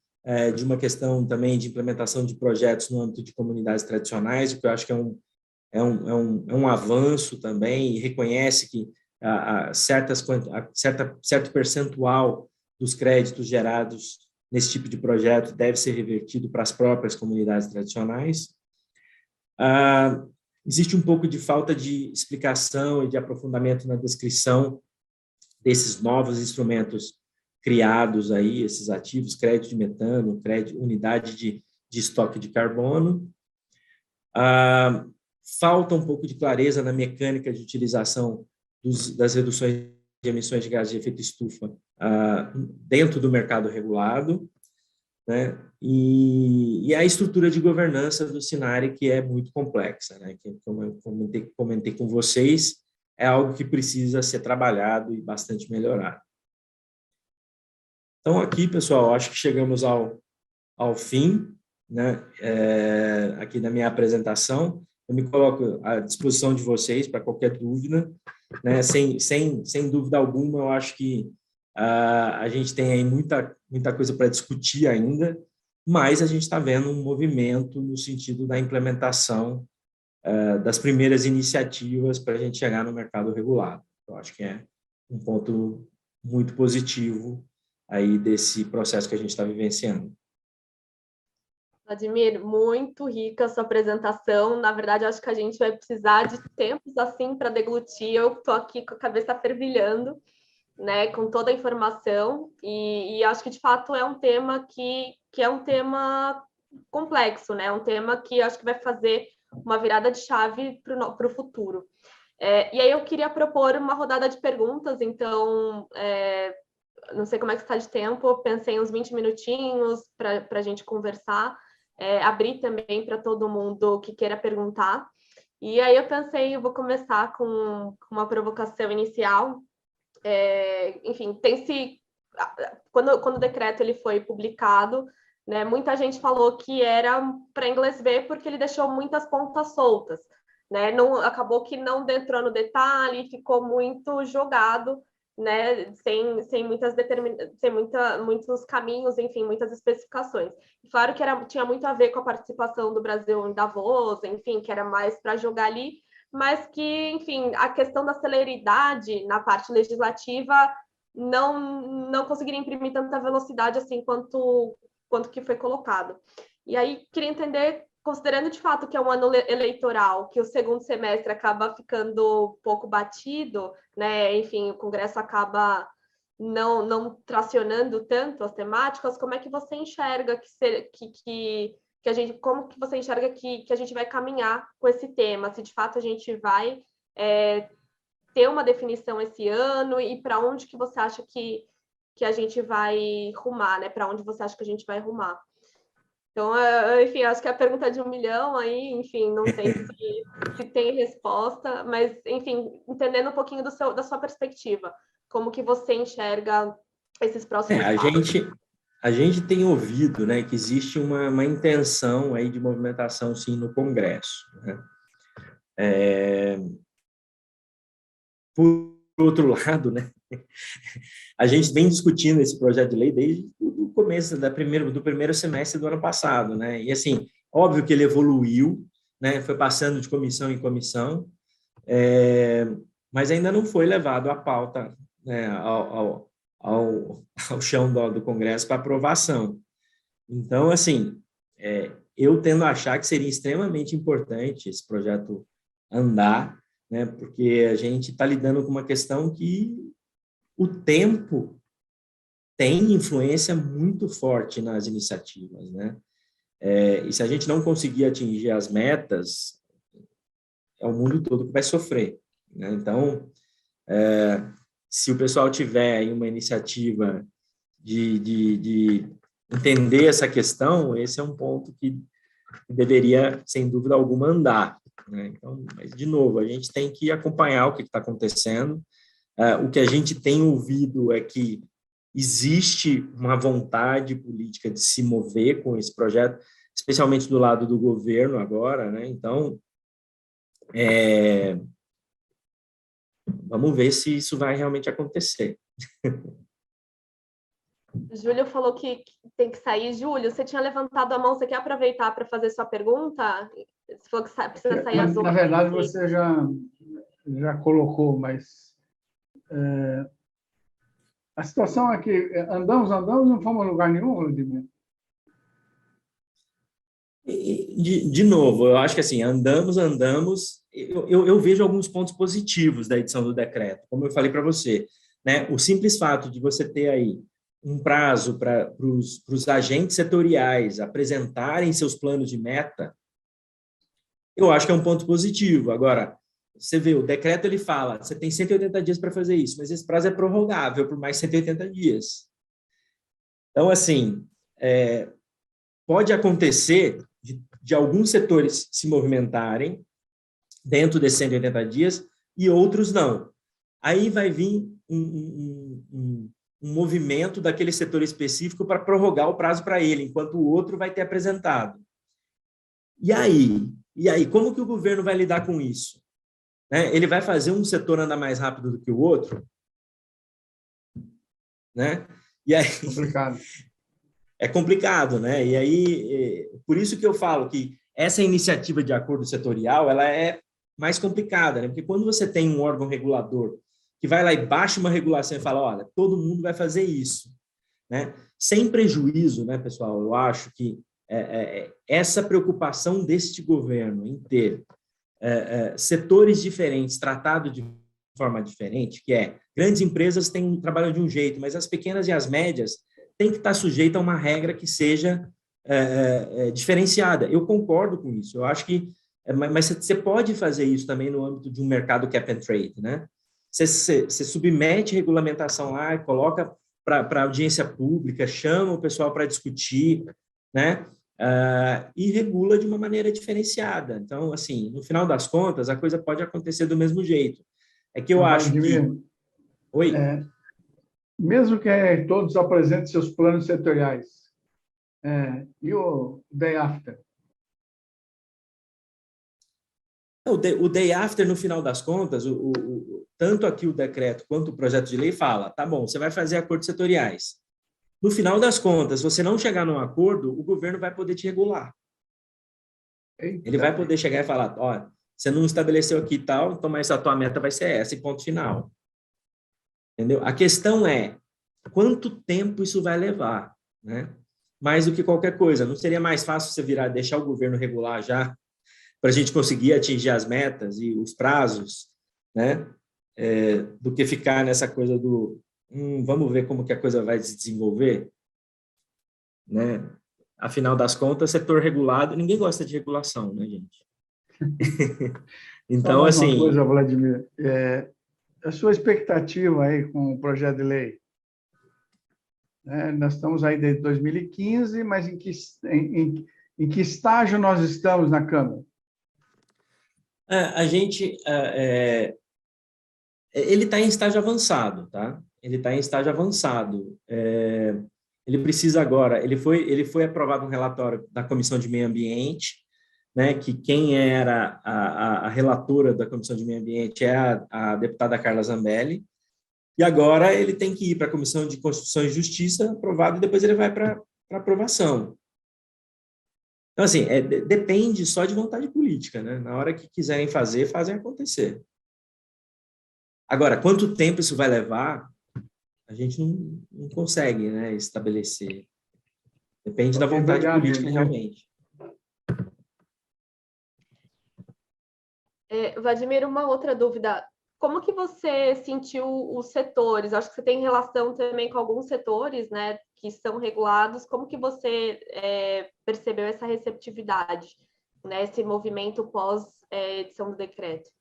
de uma questão também de implementação de projetos no âmbito de comunidades tradicionais, o que eu acho que é um avanço também, e reconhece que certo percentual dos créditos gerados nesse tipo de projeto deve ser revertido para as próprias comunidades tradicionais. Existe um pouco de falta de explicação e de aprofundamento na descrição desses novos instrumentos criados aí, esses ativos, crédito de metano, unidade de estoque de carbono. Falta um pouco de clareza na mecânica de utilização das reduções de emissões de gases de efeito estufa dentro do mercado regulado, né? E a estrutura de governança do Sinari, que é muito complexa, né? Que, como eu comentei com vocês, é algo que precisa ser trabalhado e bastante melhorado. Então, aqui, pessoal, acho que chegamos ao fim, né? Aqui da minha apresentação. Eu me coloco à disposição de vocês para qualquer dúvida, né? Sem dúvida alguma, eu acho que a gente tem aí muita coisa para discutir ainda, mas a gente está vendo um movimento no sentido da implementação das primeiras iniciativas para a gente chegar no mercado regulado. Eu acho que é um ponto muito positivo aí desse processo que a gente está vivenciando. Vladimir, muito rica a sua apresentação. Na verdade, acho que a gente vai precisar de tempos assim para deglutir. Eu estou aqui com a cabeça fervilhando, né, com toda a informação, e acho que, de fato, é um tema que é um tema complexo, né? Um tema que acho que vai fazer uma virada de chave para o futuro. E aí eu queria propor uma rodada de perguntas, então, não sei como é que está de tempo, pensei uns 20 minutinhos para a gente conversar, abrir também para todo mundo que queira perguntar. E aí eu pensei, eu vou começar com uma provocação inicial. Enfim, quando o decreto ele foi publicado, né, muita gente falou que era para inglês ver porque ele deixou muitas pontas soltas, né? Acabou que não entrou no detalhe, ficou muito jogado, né? Sem muitos caminhos, enfim, muitas especificações. Claro que tinha muito a ver com a participação do Brasil em Davos, enfim, que era mais para jogar ali, mas que, enfim, a questão da celeridade na parte legislativa não conseguiria imprimir tanta velocidade assim quanto que foi colocado. E aí, queria entender, considerando de fato que é um ano eleitoral, que o segundo semestre acaba ficando um pouco batido, né? Enfim, o Congresso acaba não tracionando tanto as temáticas, como é que você enxerga que a gente, como que você enxerga que a gente vai caminhar com esse tema? Se de fato a gente vai ter uma definição esse ano e para onde que você acha que a gente vai rumar, né? Para onde você acha que a gente vai rumar? Então, enfim, acho que a pergunta de 1 milhão aí, enfim, não sei se tem resposta, mas, enfim, entendendo um pouquinho da sua perspectiva, como que você enxerga esses próximos passos? A gente tem ouvido, né, que existe uma intenção aí de movimentação, sim, no Congresso, né? Por outro lado, né, a gente vem discutindo esse projeto de lei desde o começo do primeiro semestre do ano passado, né? E assim, óbvio que ele evoluiu, né? Foi passando de comissão em comissão, mas ainda não foi levado à pauta, né, ao chão do Congresso para aprovação. Então, assim, eu tendo a achar que seria extremamente importante esse projeto andar, né? Porque a gente está lidando com uma questão que o tempo tem influência muito forte nas iniciativas, né? E se a gente não conseguir atingir as metas, é o mundo todo que vai sofrer, né? Então, se o pessoal tiver aí uma iniciativa de entender essa questão, esse é um ponto que deveria, sem dúvida alguma, andar, né? Então, mas, de novo, a gente tem que acompanhar o que está acontecendo. O que a gente tem ouvido é que existe uma vontade política de se mover com esse projeto, especialmente do lado do governo agora, né? Então, vamos ver se isso vai realmente acontecer. Júlio falou que tem que sair. Júlio, você tinha levantado a mão, você quer aproveitar para fazer sua pergunta? Você falou que precisa sair às 8. Na verdade, você já colocou, mas a situação é que andamos, não fomos a lugar nenhum, Vladimir. De novo, eu acho que assim, andamos, eu vejo alguns pontos positivos da edição do decreto, como eu falei para você, né? O simples fato de você ter aí um prazo para os agentes setoriais apresentarem seus planos de meta, eu acho que é um ponto positivo. Agora, você vê, o decreto ele fala, você tem 180 dias para fazer isso, mas esse prazo é prorrogável por mais 180 dias. Então, assim, pode acontecer de alguns setores se movimentarem dentro desses 180 dias e outros não. Aí vai vir um movimento daquele setor específico para prorrogar o prazo para ele, enquanto o outro vai ter apresentado. E aí, como que o governo vai lidar com isso? Né? Ele vai fazer um setor andar mais rápido do que o outro? Né? E aí, complicado. É complicado, né? E aí, por isso que eu falo que essa iniciativa de acordo setorial, ela é mais complicada, né? Porque quando você tem um órgão regulador que vai lá e baixa uma regulação e fala, olha, todo mundo vai fazer isso, né? Sem prejuízo, né, pessoal? Eu acho que essa preocupação deste governo em ter setores diferentes, tratados de forma diferente, que grandes empresas trabalham de um jeito, mas as pequenas e as médias têm que estar sujeitas a uma regra que seja diferenciada. Eu concordo com isso. Eu acho que... mas você pode fazer isso também no âmbito de um mercado cap and trade, né? Você submete regulamentação lá e coloca para audiência pública, chama o pessoal para discutir, né? E regula de uma maneira diferenciada. Então, assim, no final das contas, a coisa pode acontecer do mesmo jeito. É que eu acho que... Oi? Mesmo que todos apresentem seus planos setoriais, e o day after? O day after, no final das contas, tanto aqui o decreto quanto o projeto de lei fala, tá bom, você vai fazer acordos setoriais. No final das contas, se você não chegar num acordo, o governo vai poder te regular. Ele vai poder chegar e falar, ó, você não estabeleceu aqui tal, então mas a tua meta vai ser essa, e ponto final. Entendeu? A questão é quanto tempo isso vai levar, né? Mais do que qualquer coisa. Não seria mais fácil você deixar o governo regular já, para a gente conseguir atingir as metas e os prazos, né? Do que ficar nessa coisa vamos ver como que a coisa vai se desenvolver, né? Afinal das contas, setor regulado, ninguém gosta de regulação, né, gente? Só Então, mais uma assim, coisa, Vladimir. A sua expectativa aí com o projeto de lei? Nós estamos aí desde 2015, mas em que estágio nós estamos na Câmara? a gente, ele está em estágio avançado, tá? Ele está em estágio avançado. Ele precisa agora, ele foi aprovado um relatório da Comissão de Meio Ambiente, né, que quem era a relatora da Comissão de Meio Ambiente é a deputada Carla Zambelli, e agora ele tem que ir para a Comissão de Constituição e Justiça, aprovado, e depois ele vai para aprovação. Então, assim, depende só de vontade política, né? Na hora que quiserem fazer, fazem acontecer. Agora, quanto tempo isso vai levar, a gente não consegue, né, estabelecer. Depende da vontade política, realmente. Vladimir, uma outra dúvida. Como que você sentiu os setores? Acho que você tem relação também com alguns setores, né, que são regulados. Como que você percebeu essa receptividade, né, esse movimento pós-edição do decreto?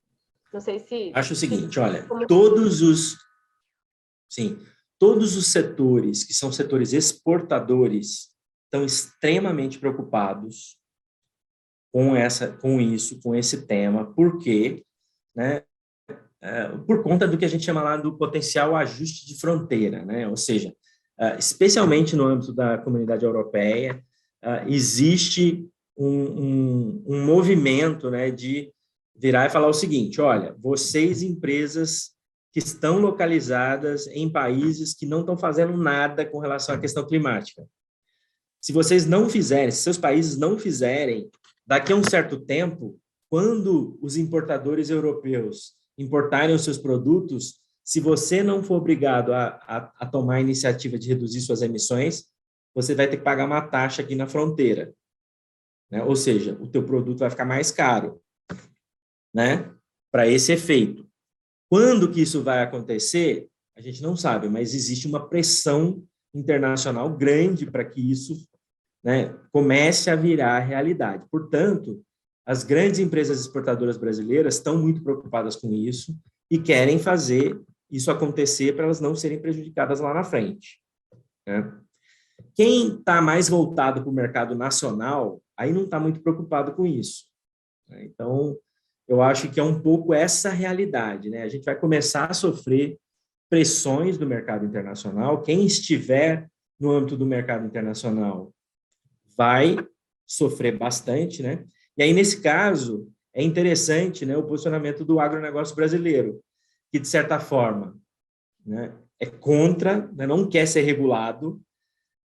Não sei se... Acho o seguinte, olha, todos os setores que são setores exportadores estão extremamente preocupados com isso, com esse tema, porque, né, por conta do que a gente chama lá do potencial ajuste de fronteira, né? Ou seja, especialmente no âmbito da Comunidade Europeia, existe um movimento, né, de virar e falar o seguinte: olha, vocês, empresas que estão localizadas em países que não estão fazendo nada com relação à questão climática, se vocês não fizerem, se seus países não fizerem, daqui a um certo tempo, quando os importadores europeus importarem os seus produtos, se você não for obrigado a tomar a iniciativa de reduzir suas emissões, você vai ter que pagar uma taxa aqui na fronteira, né? Ou seja, o teu produto vai ficar mais caro, né? Para esse efeito. Quando que isso vai acontecer? A gente não sabe, mas existe uma pressão internacional grande para que isso, né, comece a virar realidade. Portanto, as grandes empresas exportadoras brasileiras estão muito preocupadas com isso e querem fazer isso acontecer para elas não serem prejudicadas lá na frente, né? Quem está mais voltado para o mercado nacional, aí não está muito preocupado com isso, né? Então, eu acho que é um pouco essa realidade, né? A gente vai começar a sofrer pressões do mercado internacional. Quem estiver no âmbito do mercado internacional vai sofrer bastante, né? E aí, nesse caso, é interessante, né, o posicionamento do agronegócio brasileiro, que, de certa forma, né, é contra, né, não quer ser regulado,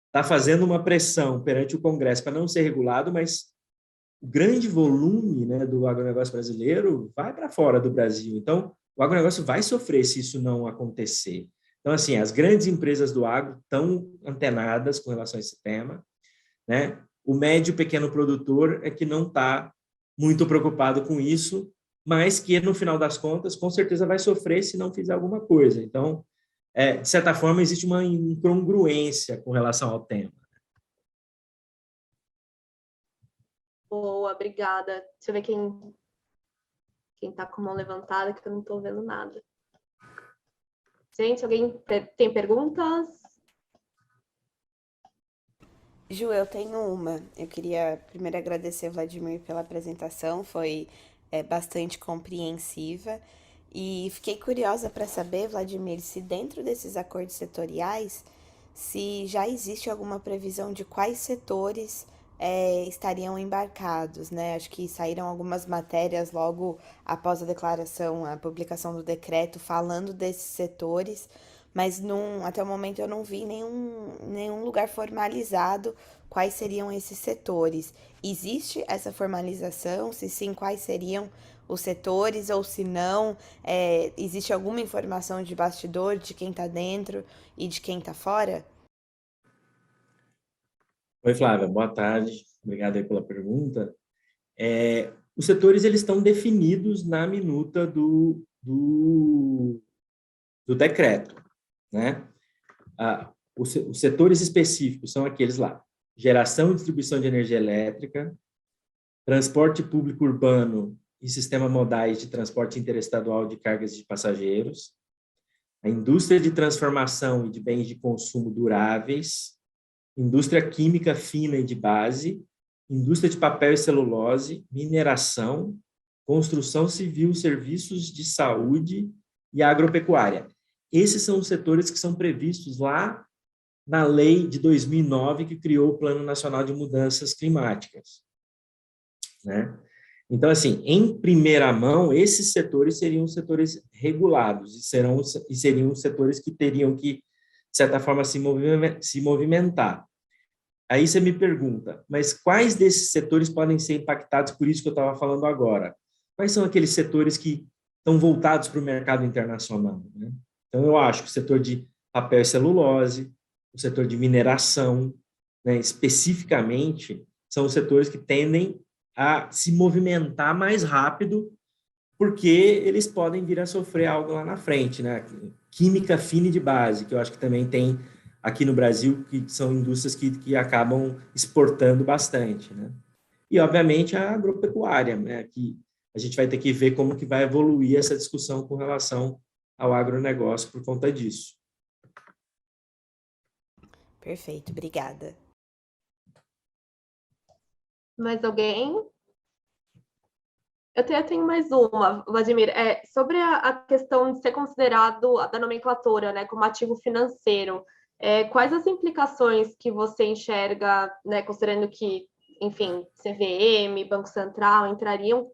está fazendo uma pressão perante o Congresso para não ser regulado, mas o grande volume, né, do agronegócio brasileiro vai para fora do Brasil. Então, o agronegócio vai sofrer se isso não acontecer. Então, assim, as grandes empresas do agro estão antenadas com relação a esse tema, né? O médio e pequeno produtor é que não está muito preocupado com isso, mas que, no final das contas, com certeza vai sofrer se não fizer alguma coisa. Então, de certa forma, existe uma incongruência com relação ao tema. Boa, obrigada. Deixa eu ver quem está com a mão levantada, que eu não estou vendo nada. Gente, alguém tem perguntas? Ju, eu tenho uma. Eu queria primeiro agradecer ao Vladimir pela apresentação, foi bastante compreensiva. E fiquei curiosa para saber, Vladimir, se dentro desses acordos setoriais, se já existe alguma previsão de quais setores estariam embarcados, né? Acho que saíram algumas matérias logo após a declaração, a publicação do decreto, falando desses setores, mas até o momento eu não vi nenhum lugar formalizado quais seriam esses setores. Existe essa formalização? Se sim, quais seriam os setores, ou se não, existe alguma informação de bastidor de quem está dentro e de quem está fora? Oi, Flávia, boa tarde. Obrigado aí pela pergunta. Os setores, eles estão definidos na minuta do decreto, né? os setores específicos são aqueles lá: geração e distribuição de energia elétrica, transporte público urbano e sistema modais de transporte interestadual de cargas de passageiros, a indústria de transformação e de bens de consumo duráveis, indústria química fina e de base, indústria de papel e celulose, mineração, construção civil, serviços de saúde e agropecuária. Esses são os setores que são previstos lá na lei de 2009, que criou o Plano Nacional de Mudanças Climáticas, né? Então, assim, em primeira mão, esses setores seriam setores regulados e seriam setores que teriam que, de certa forma, se movimentar. Aí você me pergunta, mas quais desses setores podem ser impactados por isso que eu estava falando agora? Quais são aqueles setores que estão voltados para o mercado internacional, né? Então, eu acho que o setor de papel e celulose, o setor de mineração, né, especificamente, são os setores que tendem a se movimentar mais rápido, porque eles podem vir a sofrer algo lá na frente, né? Química fina e de base, que eu acho que também tem aqui no Brasil, que são indústrias que acabam exportando bastante, né? E, obviamente, a agropecuária, né? Que a gente vai ter que ver como que vai evoluir essa discussão com relação ao agronegócio por conta disso. Perfeito, obrigada. Mais alguém? Eu tenho mais uma, Vladimir. Sobre a questão de ser considerado da nomenclatura, né, como ativo financeiro, quais as implicações que você enxerga, né, considerando que, enfim, CVM, Banco Central entrariam?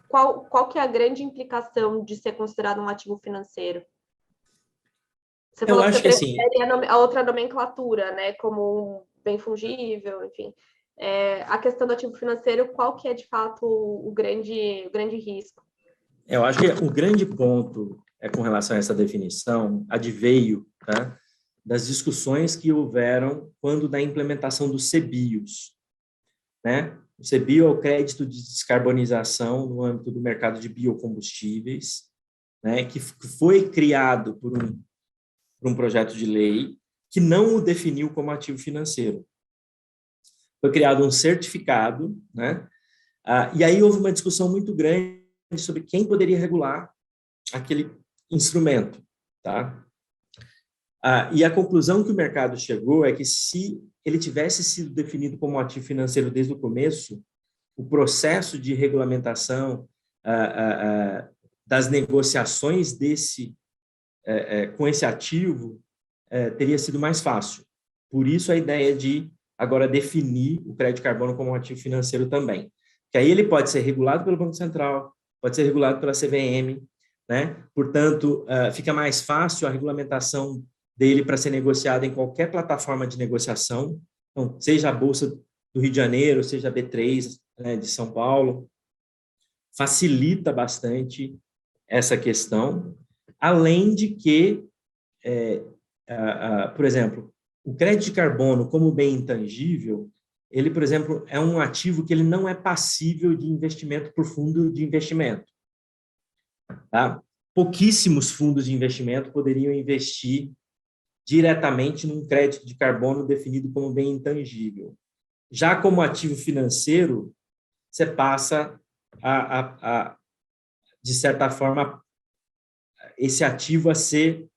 Qual que é a grande implicação de ser considerado um ativo financeiro? Você falou que você prefere a outra nomenclatura, né, como um bem fungível, enfim. A questão do ativo financeiro, qual que é, de fato, o grande risco? Eu acho que o grande ponto com relação a essa definição adveio, tá, das discussões que houveram quando da implementação dos CBIOS, né? O CBIO é o crédito de descarbonização no âmbito do mercado de biocombustíveis, né, que foi criado por um projeto de lei que não o definiu como ativo financeiro. Foi criado um certificado, né? E aí houve uma discussão muito grande sobre quem poderia regular aquele instrumento, tá? E a conclusão que o mercado chegou é que, se ele tivesse sido definido como ativo financeiro desde o começo, o processo de regulamentação das negociações com esse ativo teria sido mais fácil. Por isso a ideia de agora definir o crédito de carbono como um ativo financeiro também. Que aí ele pode ser regulado pelo Banco Central, pode ser regulado pela CVM, né? Portanto, fica mais fácil a regulamentação dele para ser negociado em qualquer plataforma de negociação, então, seja a Bolsa do Rio de Janeiro, seja a B3, né, de São Paulo. Facilita bastante essa questão, além de que, por exemplo, o crédito de carbono como bem intangível, ele, por exemplo, é um ativo que ele não é passível de investimento por fundo de investimento. Tá? Pouquíssimos fundos de investimento poderiam investir diretamente num crédito de carbono definido como bem intangível. Já como ativo financeiro, você passa de certa forma, esse ativo a ser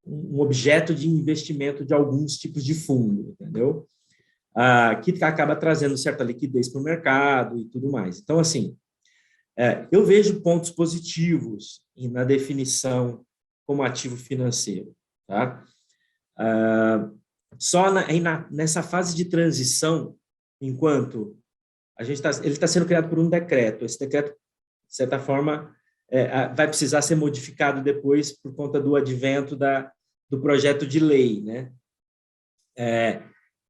um objeto de investimento de alguns tipos de fundo, entendeu? Que acaba trazendo certa liquidez para o mercado e tudo mais. Então, assim, eu vejo pontos positivos na definição como ativo financeiro, tá? Só nessa fase de transição, enquanto ele está sendo criado por um decreto, esse decreto, de certa forma, vai precisar ser modificado depois por conta do advento do projeto de lei, né?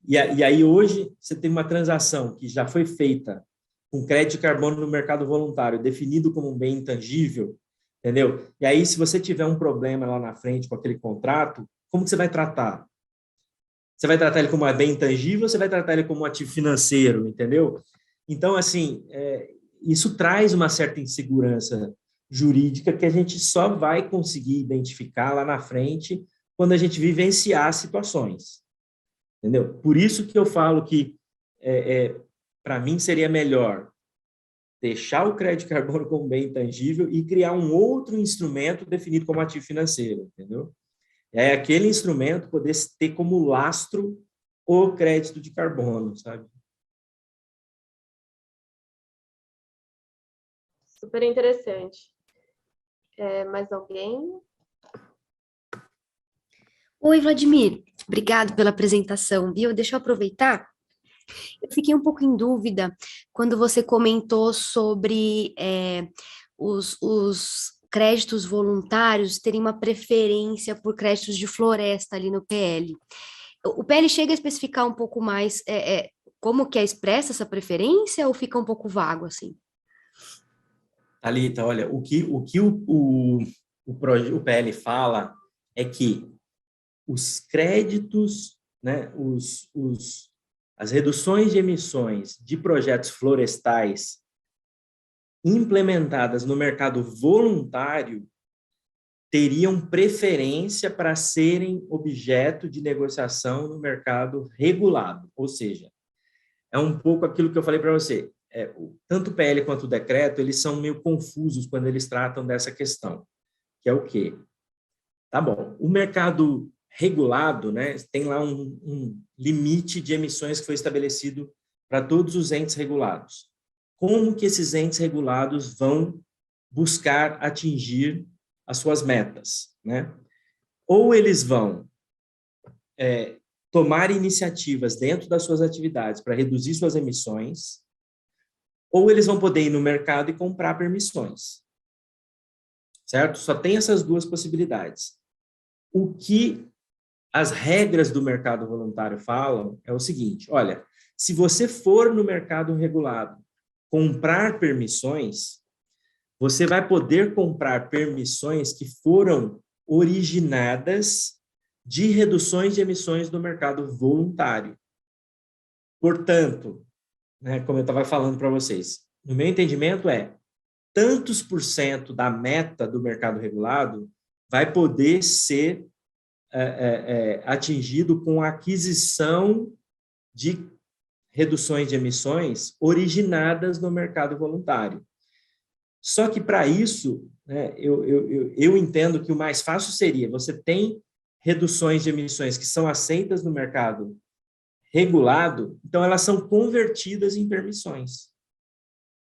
E aí hoje você tem uma transação que já foi feita com crédito de carbono no mercado voluntário, definido como um bem intangível, entendeu? E aí, se você tiver um problema lá na frente com aquele contrato, como que você vai tratar? Você vai tratar ele como um bem intangível ou você vai tratar ele como um ativo financeiro, entendeu? Então, assim, isso traz uma certa insegurança jurídica que a gente só vai conseguir identificar lá na frente quando a gente vivenciar situações, entendeu? Por isso que eu falo que, para mim, seria melhor deixar o crédito de carbono como bem intangível e criar um outro instrumento definido como ativo financeiro, entendeu? É aquele instrumento poder ter como lastro o crédito de carbono, sabe? Super interessante. Mais alguém? Oi, Vladimir. Obrigado pela apresentação, viu? Deixa eu aproveitar. Eu fiquei um pouco em dúvida quando você comentou sobre os créditos voluntários terem uma preferência por créditos de floresta ali no PL. O PL chega a especificar um pouco mais como que é expressa essa preferência ou fica um pouco vago assim? Thalita, olha, o que o PL fala é que os créditos, né, as reduções de emissões de projetos florestais implementadas no mercado voluntário teriam preferência para serem objeto de negociação no mercado regulado. Ou seja, é um pouco aquilo que eu falei para você. Tanto o PL quanto o decreto, eles são meio confusos quando eles tratam dessa questão, que é o quê? Tá bom, o mercado regulado, né, tem lá um limite de emissões que foi estabelecido para todos os entes regulados. Como que esses entes regulados vão buscar atingir as suas metas, né? Ou eles vão tomar iniciativas dentro das suas atividades para reduzir suas emissões, ou eles vão poder ir no mercado e comprar permissões, certo? Só tem essas duas possibilidades. O que as regras do mercado voluntário falam é o seguinte, olha, se você for no mercado regulado comprar permissões, você vai poder comprar permissões que foram originadas de reduções de emissões do mercado voluntário. Portanto, né, como eu estava falando para vocês, no meu entendimento tantos por cento da meta do mercado regulado vai poder ser atingido com a aquisição de reduções de emissões originadas no mercado voluntário. Só que, para isso, né, eu entendo que o mais fácil seria, você tem reduções de emissões que são aceitas no mercado regulado, então elas são convertidas em permissões.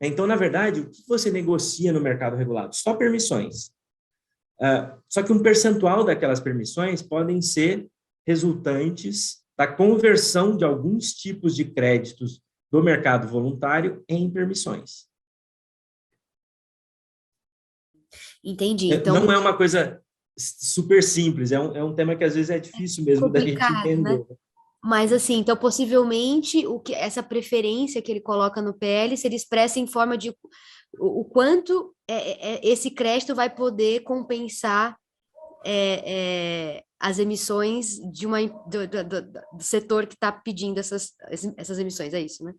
Então, na verdade, o que você negocia no mercado regulado? Só permissões. Só que um percentual daquelas permissões podem ser resultantes da conversão de alguns tipos de créditos do mercado voluntário em permissões. Entendi. Então, não é uma coisa super simples, é um tema que às vezes é difícil mesmo da gente entender. Né? Mas assim, então possivelmente essa preferência que ele coloca no PL seria expressa em forma de o quanto esse crédito vai poder compensar as emissões do setor que está pedindo essas emissões, é isso, né?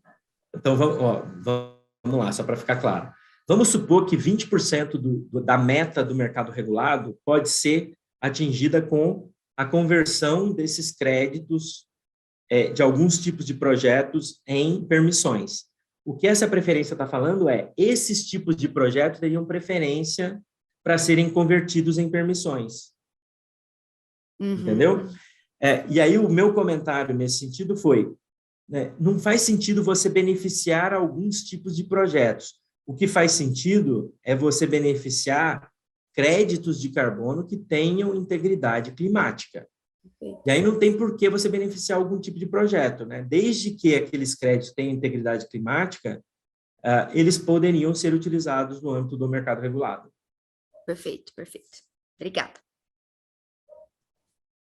Então, vamos lá, só para ficar claro. Vamos supor que 20% da meta do mercado regulado pode ser atingida com a conversão desses créditos de alguns tipos de projetos em permissões. O que essa preferência está falando esses tipos de projetos teriam preferência para serem convertidos em permissões. Uhum. Entendeu? E aí o meu comentário nesse sentido foi, né, não faz sentido você beneficiar alguns tipos de projetos. O que faz sentido é você beneficiar créditos de carbono que tenham integridade climática. E aí não tem por que você beneficiar algum tipo de projeto, né? Desde que aqueles créditos tenham integridade climática, eles poderiam ser utilizados no âmbito do mercado regulado. Perfeito, perfeito. Obrigada.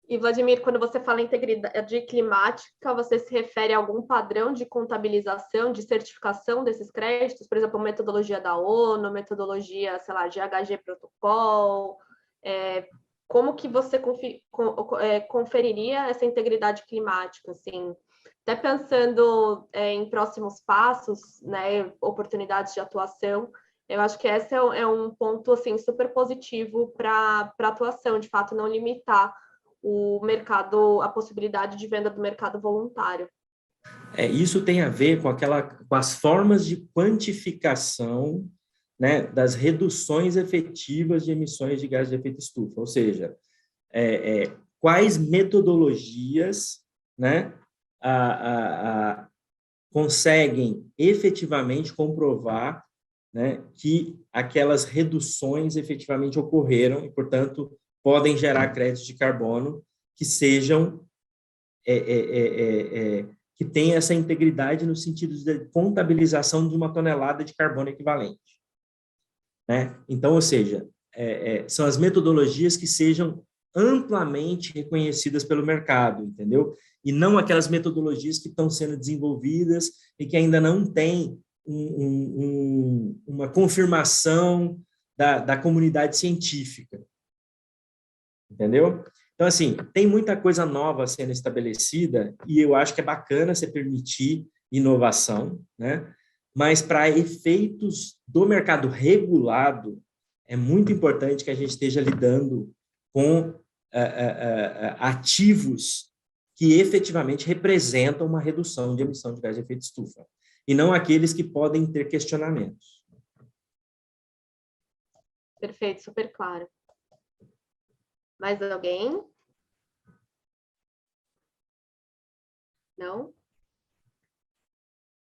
E, Vladimir, quando você fala em integridade climática, você se refere a algum padrão de contabilização, de certificação desses créditos? Por exemplo, metodologia da ONU, metodologia, sei lá, GHG Protocol? Como que você conferiria essa integridade climática, assim? Até pensando em próximos passos, né, oportunidades de atuação, eu acho que esse é um ponto assim, super positivo para a atuação, de fato, não limitar o mercado, a possibilidade de venda do mercado voluntário. Isso tem a ver com as formas de quantificação, né, das reduções efetivas de emissões de gases de efeito estufa, ou seja, quais metodologias, né, conseguem efetivamente comprovar, né, que aquelas reduções efetivamente ocorreram e, portanto, podem gerar créditos de carbono que sejam que tenham essa integridade no sentido de contabilização de uma tonelada de carbono equivalente, né? Então, ou seja, são as metodologias que sejam amplamente reconhecidas pelo mercado, entendeu? E não aquelas metodologias que estão sendo desenvolvidas e que ainda não têm uma confirmação da comunidade científica, entendeu? Então, assim, tem muita coisa nova sendo estabelecida e eu acho que é bacana você permitir inovação, né? Mas para efeitos do mercado regulado, é muito importante que a gente esteja lidando com ativos que efetivamente representam uma redução de emissão de gás de efeito estufa, e não aqueles que podem ter questionamentos. Perfeito, super claro. Mais alguém? Não?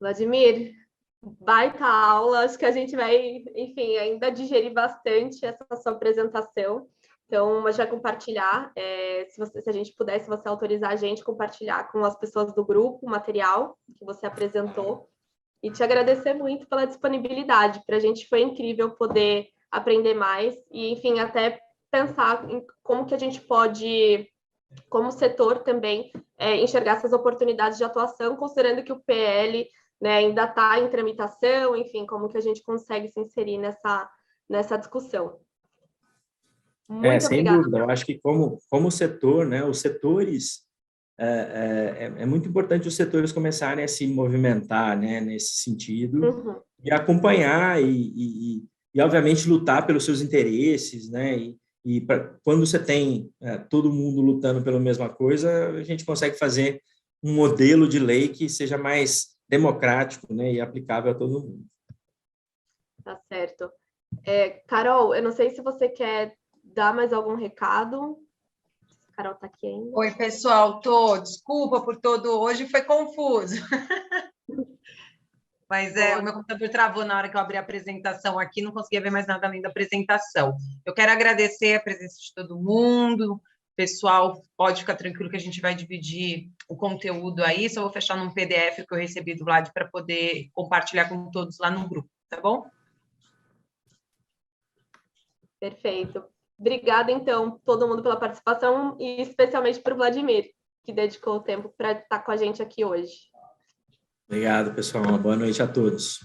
Vladimir, baita aula, acho que a gente vai, enfim, ainda digerir bastante essa sua apresentação. Então, mas já compartilhar, se a gente puder, se você autorizar a gente compartilhar com as pessoas do grupo o material que você apresentou, e te agradecer muito pela disponibilidade. Para a gente foi incrível poder aprender mais e, enfim, até pensar em como que a gente pode, como setor também, enxergar essas oportunidades de atuação, considerando que o PL, né, ainda está em tramitação, enfim, como que a gente consegue se inserir nessa discussão. Muito sem obrigada. dúvida, eu acho que como setor, né, os setores, é muito importante os setores começarem a se movimentar, né, nesse sentido, e acompanhar e, obviamente, lutar pelos seus interesses, né, quando você tem todo mundo lutando pela mesma coisa, a gente consegue fazer um modelo de lei que seja mais democrático, né, e aplicável a todo mundo. Tá certo. Carol, eu não sei se você quer dar mais algum recado. Carol está aqui ainda. Oi, pessoal, desculpa por todo... Hoje foi confuso. Mas o meu computador travou na hora que eu abri a apresentação aqui, não conseguia ver mais nada além da apresentação. Eu quero agradecer a presença de todo mundo. Pessoal, pode ficar tranquilo que a gente vai dividir o conteúdo aí, só vou fechar num PDF que eu recebi do Vlad para poder compartilhar com todos lá no grupo, tá bom? Perfeito. Obrigada, então, todo mundo pela participação e especialmente para o Vladimir, que dedicou o tempo para estar com a gente aqui hoje. Obrigado, pessoal. Uma boa noite a todos.